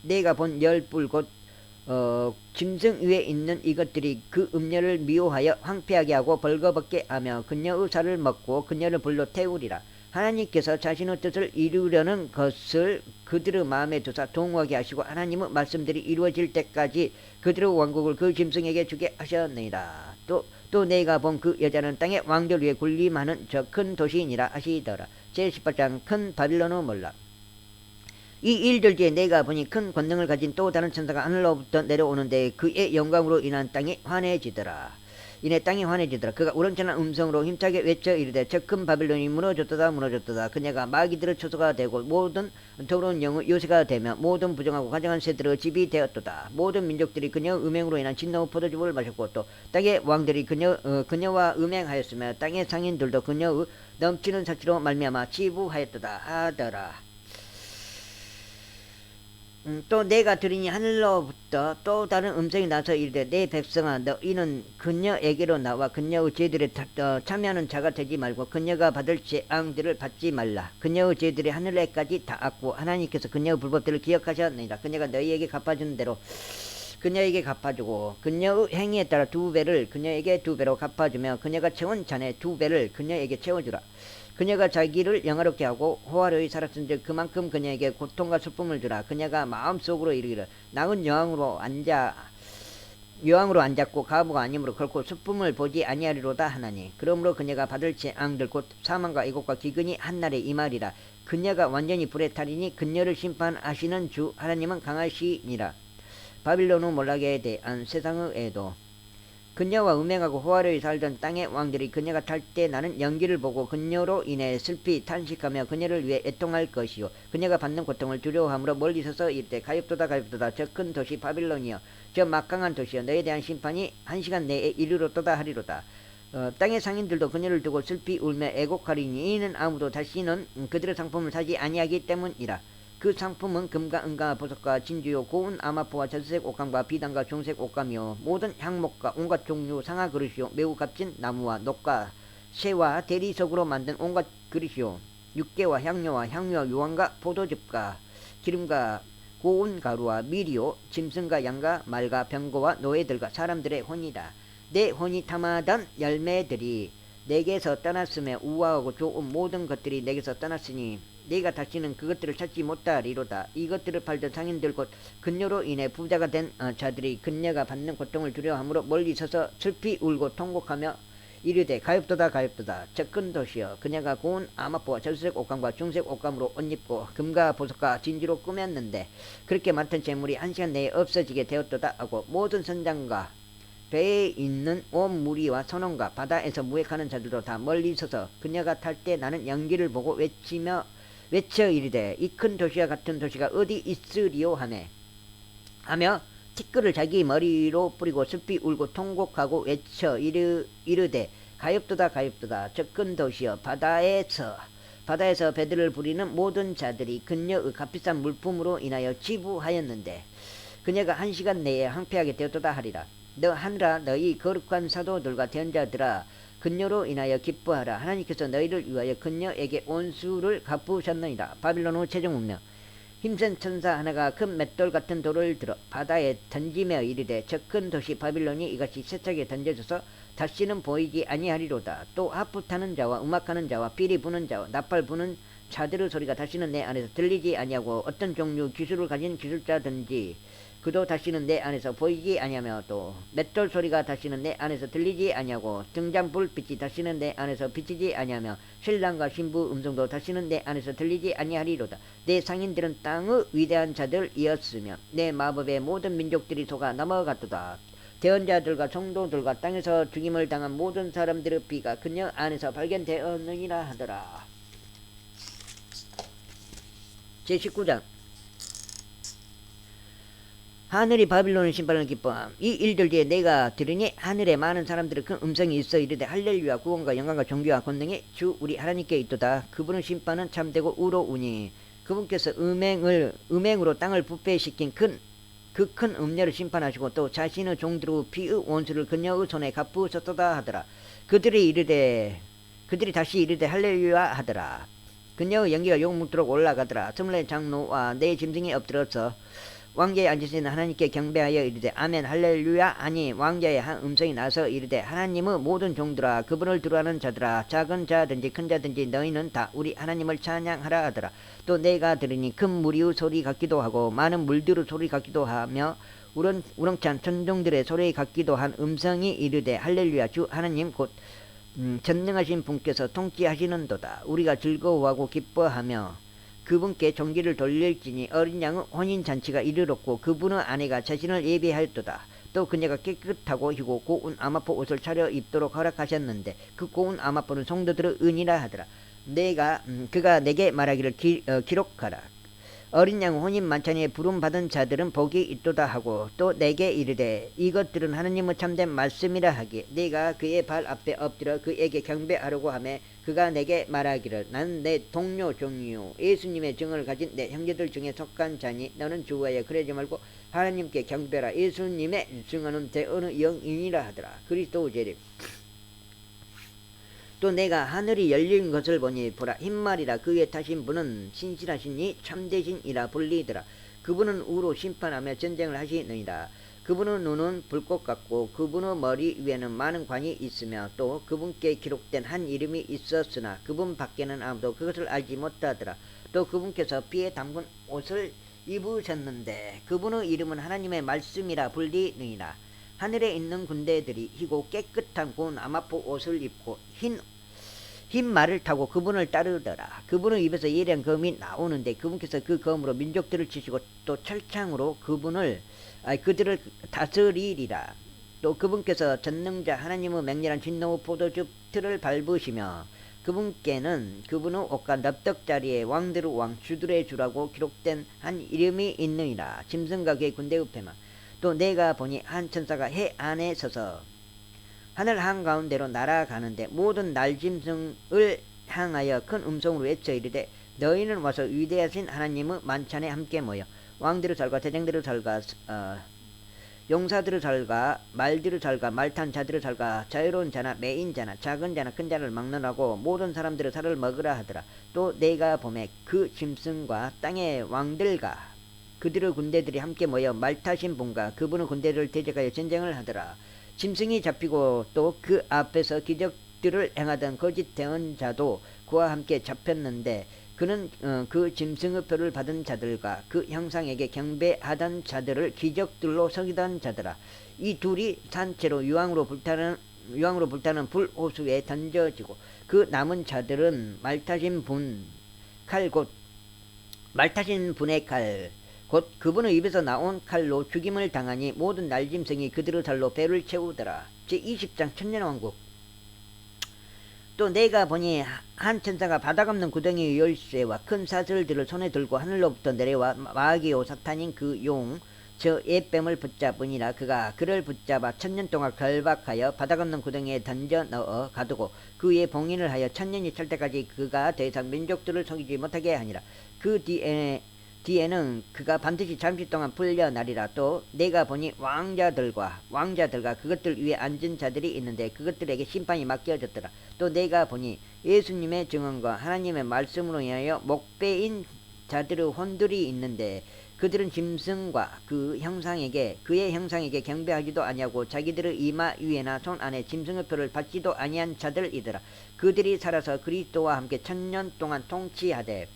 내가 본 10뿔 곧 짐승 위에 있는 이것들이 그 음녀를 미워하여 황폐하게 하고 벌거벗게 하며 그녀의 살을 먹고 그녀를 불로 태우리라. 하나님께서 자신의 뜻을 이루려는 것을 그들의 마음에 두사 동하게 하시고 하나님의 말씀들이 이루어질 때까지 그들의 왕국을 그 짐승에게 주게 하셨느니라. 또 내가 본 그 여자는 땅의 왕들 위에 군림하는 저 큰 도시이니라 하시더라. 제18장 큰 바빌론의 몰락. 이 일들 뒤에 내가 보니 큰 권능을 가진 또 다른 천사가 하늘로부터 내려오는데 그의 영광으로 인한 땅이 환해지더라. 이내 땅이 환해지더라. 그가 우렁찬한 음성으로 힘차게 외쳐 이르되 저 큰 바빌론이 무너졌도다 무너졌도다. 그녀가 마귀들의 초소가 되고 모든 더러운 영의 요새가 되며 모든 부정하고 가증한 새들의 집이 되었도다. 모든 민족들이 그녀의 음행으로 인한 진노의 포도주를 마셨고 또 땅의 왕들이 그녀와 음행하였으며 땅의 상인들도 그녀의 넘치는 사치로 말미암아 치부하였도다 하더라. 또 내가 들으니 하늘로부터 또 다른 음성이 나서 이르되 내 백성아 너희는 그녀에게로 나와 그녀의 죄들에 참여하는 자가 되지 말고 그녀가 받을 재앙들을 받지 말라. 그녀의 죄들이 하늘에까지 닿았고 하나님께서 그녀의 불법들을 기억하셨느니라. 그녀가 너희에게 갚아준 대로 그녀에게 갚아주고 그녀의 행위에 따라 2배를 그녀에게 2배로 갚아주며 그녀가 채운 잔에 2배를 그녀에게 채워주라. 그녀가 자기를 영화롭게 하고 호화로이 살았은즉 그만큼 그녀에게 고통과 슬픔을 주라. 그녀가 마음속으로 이르기를 나은 여왕으로 앉았고 가부가 아니므로 결코 슬픔을 보지 아니하리로다 하나니 그러므로 그녀가 받을 재앙들 곧 사망과 애곡과 기근이 한날에 임하리라. 그녀가 완전히 불에 타리니 그녀를 심판하시는 주 하나님은 강하시니라. 바빌론의 몰락에 대한 세상의 애도. 그녀와 음행하고 호화로이 살던 땅의 왕들이 그녀가 탈 때 나는 연기를 보고 그녀로 인해 슬피 탄식하며 그녀를 위해 애통할 것이요 그녀가 받는 고통을 두려워함으로 멀리 서서 이르되 가엾도다 가엾도다 저 큰 도시 바빌론이여 저 막강한 도시여 너에 대한 심판이 1시간 내에 이르렀도다 하리로다. 땅의 상인들도 그녀를 두고 슬피 울며 애곡하리니 이는 아무도 다시는 그들의 상품을 사지 아니하기 때문이라. 그 상품은 금과 은과 보석과 진주요 고운 아마포와 젖색 옷감과 비단과 종색 옷감이요 모든 향목과 온갖 종류 상하 그릇이요 매우 값진 나무와 녹과 새와 대리석으로 만든 온갖 그릇이요 육개와 향료와 향유와 유황과 포도즙과 기름과 고운 가루와 밀이요 짐승과 양과 말과 병거와 노예들과 사람들의 혼이다. 내 혼이 탐하던 열매들이 내게서 떠났으며 우아하고 좋은 모든 것들이 내게서 떠났으니 내가 다시는 그것들을 찾지 못하리로다. 이것들을 팔던 상인들 곧 그녀로 인해 부자가 된 자들이 그녀가 받는 고통을 두려워함으로 멀리 서서 슬피 울고 통곡하며 이르되 가엾도다 가엾도다 저 큰 도시여 그녀가 고운 아마포와 젖색 옷감과 중색 옷감으로 옷 입고 금과 보석과 진주로 꾸몄는데 그렇게 많던 재물이 1시간 내에 없어지게 되었도다 하고 모든 선장과 배에 있는 온 무리와 선원과 바다에서 무역하는 자들도 다 멀리 서서 그녀가 탈 때 나는 연기를 보고 외쳐 이르되 이 큰 도시와 같은 도시가 어디 있으리요 하며 티끌을 자기 머리로 뿌리고 슬피 울고 통곡하고 외쳐 이르되 가엾도다 가엾도다 저 큰 도시여 바다에서 배들을 부리는 모든 자들이 그녀의 값비싼 물품으로 인하여 치부하였는데 그녀가 1시간 내에 황폐하게 되었도다 하리라. 너 하늘아 너희 거룩한 사도들과 대언자들아 근녀로 인하여 기뻐하라. 하나님께서 너희를 위하여 근녀에게 온수를 갚으셨느니라. 바빌론의 최종 운명. 힘센 천사 하나가 큰 맷돌 같은 돌을 들어 바다에 던지며 이르되 저 큰 도시 바빌론이 이같이 세차게 던져져서 다시는 보이지 아니하리로다. 또 하프 타는 자와 음악하는 자와 비리 부는 자와 나팔 부는 자들의 소리가 다시는 내 안에서 들리지 아니하고 어떤 종류 기술을 가진 기술자든지 그도 다시는 내 안에서 보이지 아니하며 또 맷돌 소리가 다시는 내 안에서 들리지 아니하고 등잔불 빛이 다시는 내 안에서 비치지 아니하며 신랑과 신부 음성도 다시는 내 안에서 들리지 아니하리로다. 내 상인들은 땅의 위대한 자들이었으며 내 마법의 모든 민족들이 속아 넘어갔도다. 대언자들과 성도들과 땅에서 죽임을 당한 모든 사람들의 피가 그녀 안에서 발견되었느니라 하더라. 제19장 하늘이 바빌론의 심판을 기뻐함. 이 일들 뒤에 내가 들으니 하늘에 많은 사람들의 큰 음성이 있어 이르되 할렐루야 구원과 영광과 존귀와 권능이 주 우리 하나님께 있도다. 그분의 심판은 참되고 의로우니 그분께서 음행으로 땅을 부패시킨 그 큰 음녀를 심판하시고 또 자신의 종들의 피의 원수를 그녀의 손에 갚으셨도다 하더라. 그들이 다시 이르되 할렐루야 하더라. 그녀의 연기가 용문토록 올라가더라. 스물네 장로와 네 짐승이 엎드려서 왕좌에 앉으신 하나님께 경배하여 이르되 아멘 할렐루야 하니 왕좌의 한 음성이 나서 이르되 하나님의 모든 종들아 그분을 두루하는 자들아 작은 자든지 큰 자든지 너희는 다 우리 하나님을 찬양하라 하더라. 또 내가 들으니 큰 무리의 소리 같기도 하고 많은 물들의 소리 같기도 하며 우렁찬 천둥들의 소리 같기도 한 음성이 이르되 할렐루야 주 하나님 곧 전능하신 분께서 통치하시는도다. 우리가 즐거워하고 기뻐하며 그분께 종기를 돌릴지니 어린 양의 혼인잔치가 이르렀고 그분의 아내가 자신을 예비하였도다. 또 그녀가 깨끗하고 희고 고운 아마포 옷을 차려 입도록 허락하셨는데 그 고운 아마포는 성도들의 은이라 하더라. 그가 내게 말하기를 기록하라. 어린 양 혼인 만찬에 부름받은 자들은 복이 있도다 하고 또 내게 이르되 이것들은 하나님의 참된 말씀이라 하기에 내가 그의 발 앞에 엎드려 그에게 경배하려고 하며 그가 내게 말하기를 나는 내 동료 종이요 예수님의 증을 가진 내 형제들 중에 속한 자니 너는 주와여 그러지 말고 하나님께 경배하라. 예수님의 증언은 대언의 영이니라 하더라. 그리스도 재림. 또 내가 하늘이 열린 것을 보니 보라 흰말이라 그 위에 타신 분은 신실하시니 참되신이라 불리더라. 그분은 우로 심판하며 전쟁을 하시느니라. 그분의 눈은 불꽃 같고 그분의 머리 위에는 많은 관이 있으며 또 그분께 기록된 한 이름이 있었으나 그분 밖에는 아무도 그것을 알지 못하더라. 또 그분께서 피에 담근 옷을 입으셨는데 그분의 이름은 하나님의 말씀이라 불리느니라. 하늘에 있는 군대들이 희고 깨끗한 고운 아마포 옷을 입고 흰 말을 타고 그분을 따르더라. 그분의 입에서 예리한 검이 나오는데 그분께서 그 검으로 민족들을 치시고 또 철창으로 그들을 다스리리라. 또 그분께서 전능자 하나님의 맹렬한 진노의 포도주 틀을 밟으시며 그분께는 그분의 옷과 납덕자리에 왕들의 왕 주들의 주라고 기록된 한 이름이 있느니라. 짐승과 그의 군대의 패만. 또 내가 보니 한 천사가 해 안에 서서 하늘 한가운데로 날아가는데 모든 날짐승을 향하여 큰 음성으로 외쳐 이르되 너희는 와서 위대하신 하나님의 만찬에 함께 모여 왕들의 살과 대장들의 살과 용사들의 살과 말들의 살과 말탄 자들의 살과 자유로운 자나 매인 자나 작은 자나 큰 자를 막론하고 모든 사람들의 살을 먹으라 하더라. 또 내가 보매 그 짐승과 땅의 왕들과 그들의 군대들이 함께 모여 말 타신 분과 그분의 군대를 대적하여 전쟁을 하더라. 짐승이 잡히고 또 그 앞에서 기적들을 행하던 거짓 대언자도 그와 함께 잡혔는데 그는 그 짐승의 표를 받은 자들과 그 형상에게 경배하던 자들을 기적들로 속이던 자들아. 이 둘이 산채로 유황으로 불타는 불호수에 던져지고 그 남은 자들은 말타신 분의 칼 곧 그분의 입에서 나온 칼로 죽임을 당하니 모든 날짐승이 그들의 살로 배를 채우더라. 제20장 천년왕국. 또 내가 보니 한 천사가 바닥 없는 구덩이의 열쇠와 큰 사슬들을 손에 들고 하늘로부터 내려와 마귀요 사탄인 그 용 저 옛뱀을 붙잡으니라. 그가 그를 붙잡아 1000년 동안 결박하여 바닥 없는 구덩이에 던져 넣어 가두고 그 위에 봉인을 하여 1000년이 찰 때까지 그가 더 이상 민족들을 속이지 못하게 하니라. 그 뒤에 뒤에는 그가 반드시 잠시 동안 풀려나리라. 또 내가 보니 왕자들과 그것들 위에 앉은 자들이 있는데 그것들에게 심판이 맡겨졌더라. 또 내가 보니 예수님의 증언과 하나님의 말씀으로 인하여 목배인 자들의 혼들이 있는데 그들은 짐승과 그의 형상에게 경배하지도 아니하고 자기들의 이마 위에나 손 안에 짐승의 표를 받지도 아니한 자들이더라. 그들이 살아서 그리스도와 함께 1000년 동안 통치하되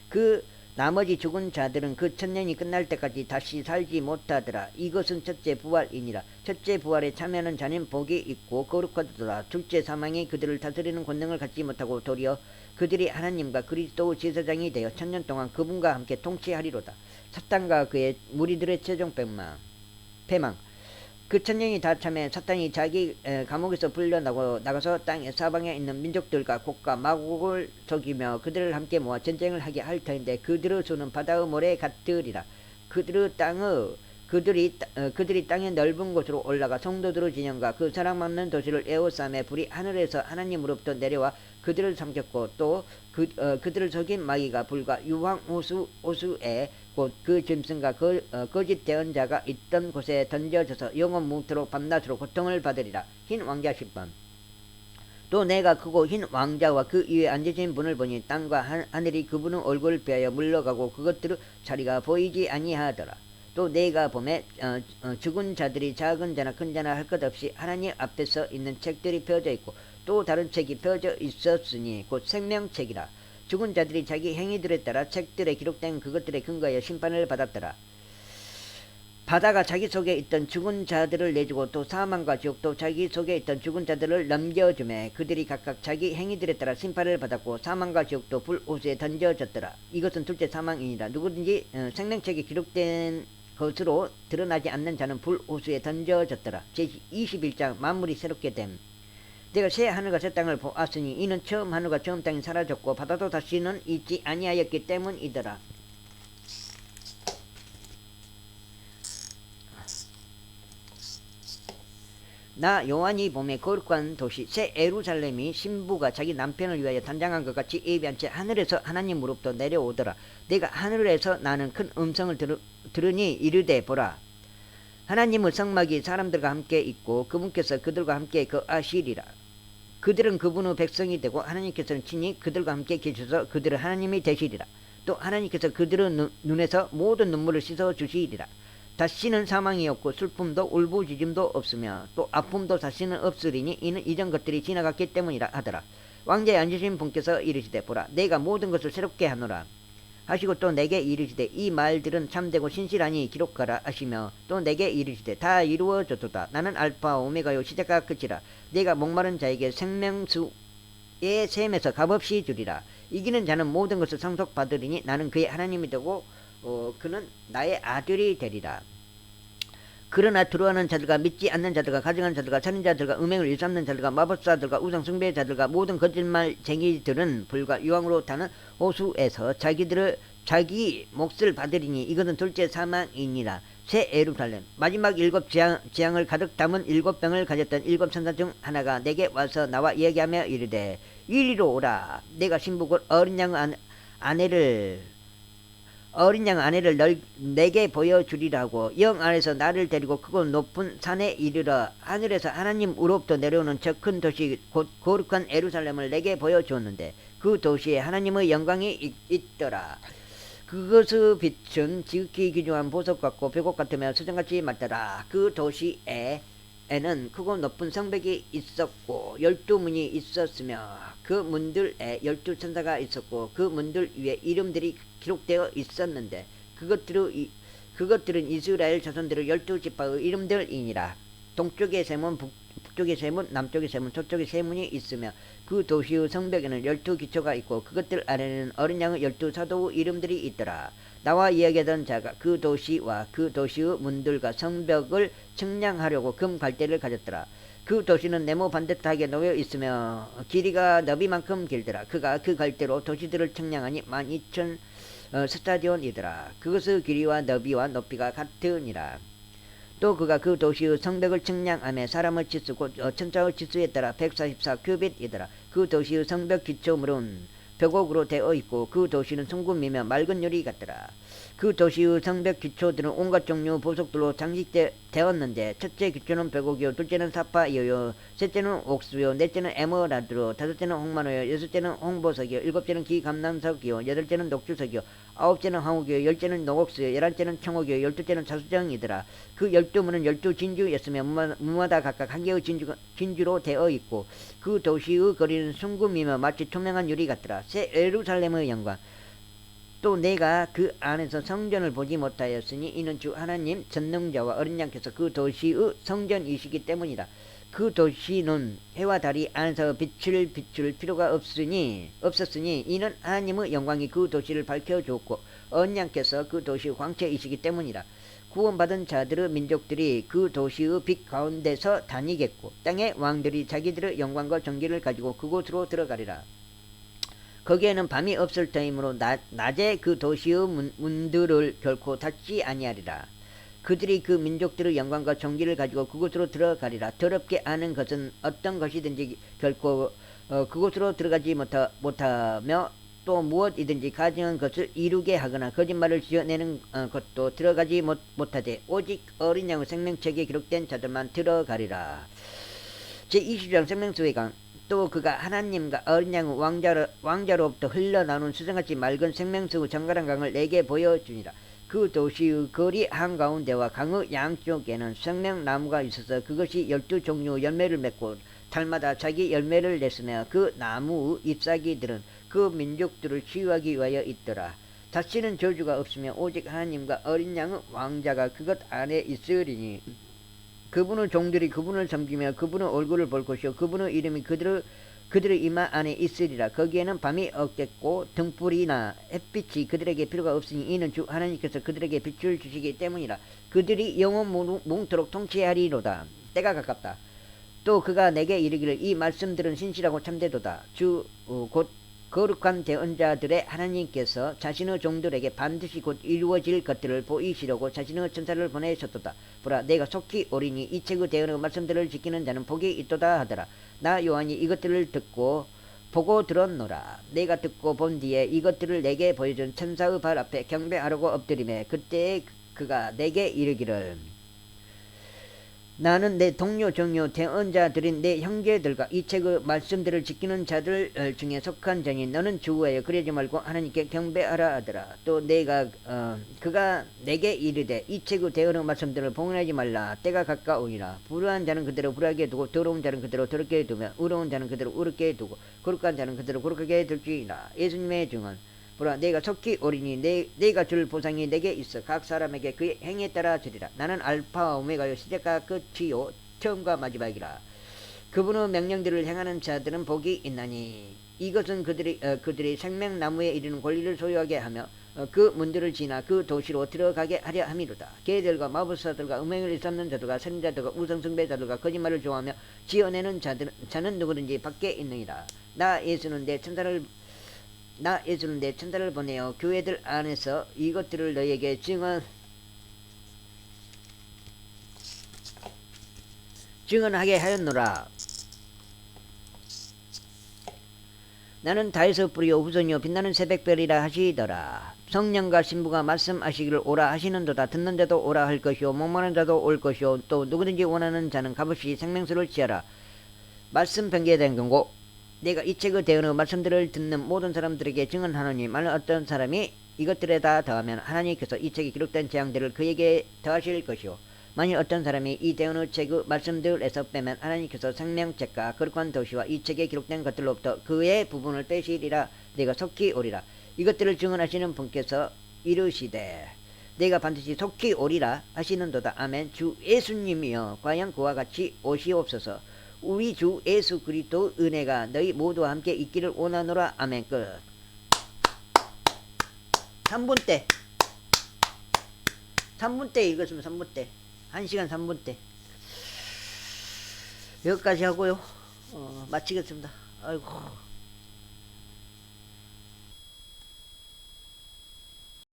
그 나머지 죽은 자들은 그 1000년이 끝날 때까지 다시 살지 못하더라. 이것은 첫째 부활이니라. 첫째 부활에 참여하는 자는 복이 있고 거룩하더라. 둘째 사망이 그들을 다스리는 권능을 갖지 못하고 도리어 그들이 하나님과 그리스도의 제사장이 되어 1000년 동안 그분과 함께 통치하리로다. 사탄과 그의 무리들의 최종 패망. 그 1000년이 다 참에 사탄이 자기 감옥에서 나가서 땅의 사방에 있는 민족들과 곡과 마곡을 속이며 그들을 함께 모아 전쟁을 하게 할 터인데 그들의 수는 바다의 모래 같으리라. 그들이 땅의 넓은 곳으로 올라가 성도들의 진영과 그 사랑받는 도시를 에워싸매 불이 하늘에서 하나님으로부터 내려와 그들을 삼켰고 또 그들을 속인 마귀가 불과 유황 호수에 곧 그 짐승과 거짓 대언자가 있던 곳에 던져져서 영원 무토록 밤낮으로 고통을 받으리라. 흰 왕자 10번. 또 내가 크고 흰 왕자와 그 위에 앉으신 분을 보니 땅과 하늘이 그분의 얼굴을 피하여 물러가고 그것들의 자리가 보이지 아니하더라. 또 내가 보매 죽은 자들이 작은 자나 큰 자나 할 것 없이 하나님 앞에서 있는 책들이 펴져 있고 또 다른 책이 펴져 있었으니 곧 생명책이라. 죽은 자들이 자기 행위들에 따라 책들에 기록된 그것들에 근거하여 심판을 받았더라. 바다가 자기 속에 있던 죽은 자들을 내주고 또 사망과 지옥도 자기 속에 있던 죽은 자들을 넘겨주매 그들이 각각 자기 행위들에 따라 심판을 받았고 사망과 지옥도 불호수에 던져졌더라. 이것은 둘째 사망이니라. 누구든지 생명책에 기록된 것으로 드러나지 않는 자는 불호수에 던져졌더라. 제21장 만물이 새롭게 됨. 내가 새 하늘과 새 땅을 보았으니 이는 처음 하늘과 처음 땅이 사라졌고 바다도 다시는 있지 아니하였기 때문이더라. 나 요한이 보매 거룩한 도시 새 예루살렘이 신부가 자기 남편을 위하여 단장한 것 같이 예비한 채 하늘에서 하나님으로부터 내려오더라. 내가 하늘에서 나는 큰 음성을 들으니 이르되 보라, 하나님의 성막이 사람들과 함께 있고 그분께서 그들과 함께 거하시리라. 그들은 그분의 백성이 되고 하나님께서는 친히 그들과 함께 계셔서 그들은 하나님이 되시리라. 또 하나님께서 그들의 눈에서 모든 눈물을 씻어 주시리라. 다시는 사망이 없고 슬픔도 울부짖음도 없으며 또 아픔도 다시는 없으리니 이는 이전 것들이 지나갔기 때문이라 하더라. 왕자에 앉으신 분께서 이르시되 보라, 내가 모든 것을 새롭게 하노라 하시고 또 내게 이르시되 이 말들은 참되고 신실하니 기록하라 하시며 또 내게 이르시되 다 이루어졌도다. 나는 알파와 오메가요 시작과 끝이라. 내가 목마른 자에게 생명수의 샘에서 값없이 주리라. 이기는 자는 모든 것을 상속받으리니 나는 그의 하나님이 되고 그는 나의 아들이 되리라. 그러나 들어가는 자들과 믿지 않는 자들과 가증한 자들과 살인자들과 음행을 일삼는 자들과 마법사들과 우상숭배자들과 모든 거짓말쟁이들은 불과 유황으로 타는 호수에서 자기 몫을 받으리니 이것은 둘째 사망이니라. 새 예루살렘 마지막 7 재앙을 가득 담은 7병을 가졌던 7 천사 중 하나가 내게 와서 나와 얘기하며 이르되 이리로 오라. 내가 신부 곧 어린 양 아내를 내게 보여주리라고. 영 안에서 나를 데리고 크고 높은 산에 이르러 하늘에서 하나님으로부터 내려오는 저 큰 도시 곧 거룩한 예루살렘을 내게 보여주었는데 그 도시에 하나님의 영광이 있더라. 그것의 빛은 지극히 귀중한 보석 같고 벽옥 같으며 수정같이 맑더라. 그 도시에는 크고 높은 성벽이 있었고 12문이 있었으며 그 문들에 12천사가 있었고 그 문들 위에 이름들이 기록되어 있었는데 그것들은 이스라엘 자손들의 12지파의 이름들이니라. 동쪽의 세문, 북쪽의 세문, 남쪽의 세문, 서쪽의 세문이 있으며 그 도시의 성벽에는 12기초가 있고 그것들 아래에는 어린 양의 12사도의 이름들이 있더라. 나와 이야기하던 자가 그 도시와 그 도시의 문들과 성벽을 측량하려고 금 갈대를 가졌더라. 그 도시는 네모 반듯하게 놓여 있으며 길이가 너비만큼 길더라. 그가 그 갈대로 도시들을 측량하니 12,000 스타디온이더라. 그것의 길이와 너비와 높이가 같으니라. 또 그가 그 도시의 성벽을 측량하며 사람의 치수 곧 천자의 치수에 따라 144 큐빗이더라. 그 도시의 성벽 기초물은 벽옥으로 되어 있고 그 도시는 성군이며 맑은 유리 같더라. 그 도시의 성벽 기초들은 온갖 종류 보석들로 장식되었는데 첫째 기초는 벽옥이요 둘째는 사파이어요 셋째는 옥수요 넷째는 에메랄드로 다섯째는 홍마노요 여섯째는 홍보석이요 일곱째는 기감남석이요 여덟째는 녹주석이요 아홉째는 황옥이요 열째는 녹옥수요 열한째는 청옥이요 열두째는 자수정이더라. 그 12문은 12진주였으며 문마다 각각 한 개의 진주로 되어 있고 그 도시의 거리는 순금이며 마치 투명한 유리 같더라. 새 예루살렘의 영광 또 내가 그 안에서 성전을 보지 못하였으니 이는 주 하나님 전능자와 어린 양께서 그 도시의 성전이시기 때문이다. 그 도시는 해와 달이 안에서 빛을 비출 필요가 없었으니 이는 하나님의 영광이 그 도시를 밝혀주었고 어린 양께서 그 도시의 광채이시기 때문이다. 구원받은 자들의 민족들이 그 도시의 빛 가운데서 다니겠고 땅의 왕들이 자기들의 영광과 정기를 가지고 그곳으로 들어가리라. 거기에는 밤이 없을 터이므로 낮에 그 도시의 문들을 결코 닫지 아니하리라. 그들이 그 민족들의 영광과 정기를 가지고 그곳으로 들어가리라. 더럽게 아는 것은 어떤 것이든지 결코 그곳으로 들어가지 못하며 또 무엇이든지 가증한 것을 이루게 하거나 거짓말을 지어내는 것도 들어가지 못하되 오직 어린 양의 생명책에 기록된 자들만 들어가리라. 제20장 생명수의 강. 또 그가 하나님과 어린 양의 왕자로부터 흘러나오는 수정같이 맑은 생명수의 정갈한 강을 내게 보여주니라. 그 도시의 거리 한가운데와 강의 양쪽에는 생명나무가 있어서 그것이 12종류 열매를 맺고 달마다 자기 열매를 냈으며 그 나무의 잎사귀들은 그 민족들을 치유하기 위하여 있더라. 다시는 저주가 없으며 오직 하나님과 어린 양의 왕자가 그것 안에 있으리니 그분의 종들이 그분을 섬기며 그분의 얼굴을 볼 것이요 그분의 이름이 그들의 이마 안에 있으리라. 거기에는 밤이 없겠고 등불이나 햇빛이 그들에게 필요가 없으니 이는 주 하나님께서 그들에게 빛을 주시기 때문이라. 그들이 영원 뭉토록 통치하리로다. 때가 가깝다. 또 그가 내게 이르기를 이 말씀들은 신실하고 참되도다. 곧 거룩한 대언자들의 하나님께서 자신의 종들에게 반드시 곧 이루어질 것들을 보이시려고 자신의 천사를 보내셨도다. 보라 내가 속히 오리니 이 책의 대언의 말씀들을 지키는 자는 복이 있도다 하더라. 나 요한이 이것들을 보고 들었노라. 내가 듣고 본 뒤에 이것들을 내게 보여준 천사의 발 앞에 경배하려고 엎드리매 그때에 그가 내게 이르기를 나는 내 동료 정료 대언자들인 내 형제들과 이 책의 말씀들을 지키는 자들 중에 속한 자니 너는 주의하여 그러지 말고 하나님께 경배하라 하더라. 또 그가 내게 이르되 이 책의 대언의 말씀들을 봉인하지 말라. 때가 가까우니라. 불의한 자는 그대로 불의하게 두고 더러운 자는 그대로 더럽게 두며 의로운 자는 그대로 의롭게 두고 거룩한 자는 그대로 거룩하게 둘지니라. 예수님의 증언. 보라 내가 속히 오리니 내가 줄 보상이 내게 있어 각 사람에게 그의 행에 따라 주리라. 나는 알파와 오메가요 시작과 끝이요 처음과 마지막이라. 그분의 명령들을 행하는 자들은 복이 있나니 이것은 그들이 생명나무에 이르는 권리를 소유하게 하며 그 문들을 지나 그 도시로 들어가게 하려 함이로다. 개들과 마법사들과 음행을 일삼는 자들과 선자들과 우상숭배자들과 거짓말을 좋아하며 지어내는 자는 누구든지 밖에 있느니라. 나 예수는 내 천사를 보내어 교회들 안에서 이것들을 너희에게 증언하게 하였노라. 나는 다에서 뿌리요 후손이요 빛나는 새벽별이라 하시더라. 성령과 신부가 말씀하시기를 오라 하시는도다. 듣는 자도 오라 할 것이요 목마른 자도 올 것이요 또 누구든지 원하는 자는 값없이 생명수를 취하라. 말씀 변개된 경고. 내가 이 책의 대언의 말씀들을 듣는 모든 사람들에게 증언하노니 만일 어떤 사람이 이것들에 다 더하면 하나님께서 이 책에 기록된 재앙들을 그에게 더하실 것이요 만일 어떤 사람이 이 대언의 책의 말씀들에서 빼면 하나님께서 생명책과 거룩한 도시와 이 책에 기록된 것들로부터 그의 부분을 빼시리라. 내가 속히 오리라. 이것들을 증언하시는 분께서 이르시되 내가 반드시 속히 오리라 하시는도다. 아멘. 주 예수님이여 과연 그와 같이 오시옵소서. 우리 주 예수 그리스도 은혜가 너희 모두와 함께 있기를 원하노라. 아멘. 끝. 3분 때 읽었으면 3분 때 1시간 3분 때 여기까지 하고요. 마치겠습니다. 아이고.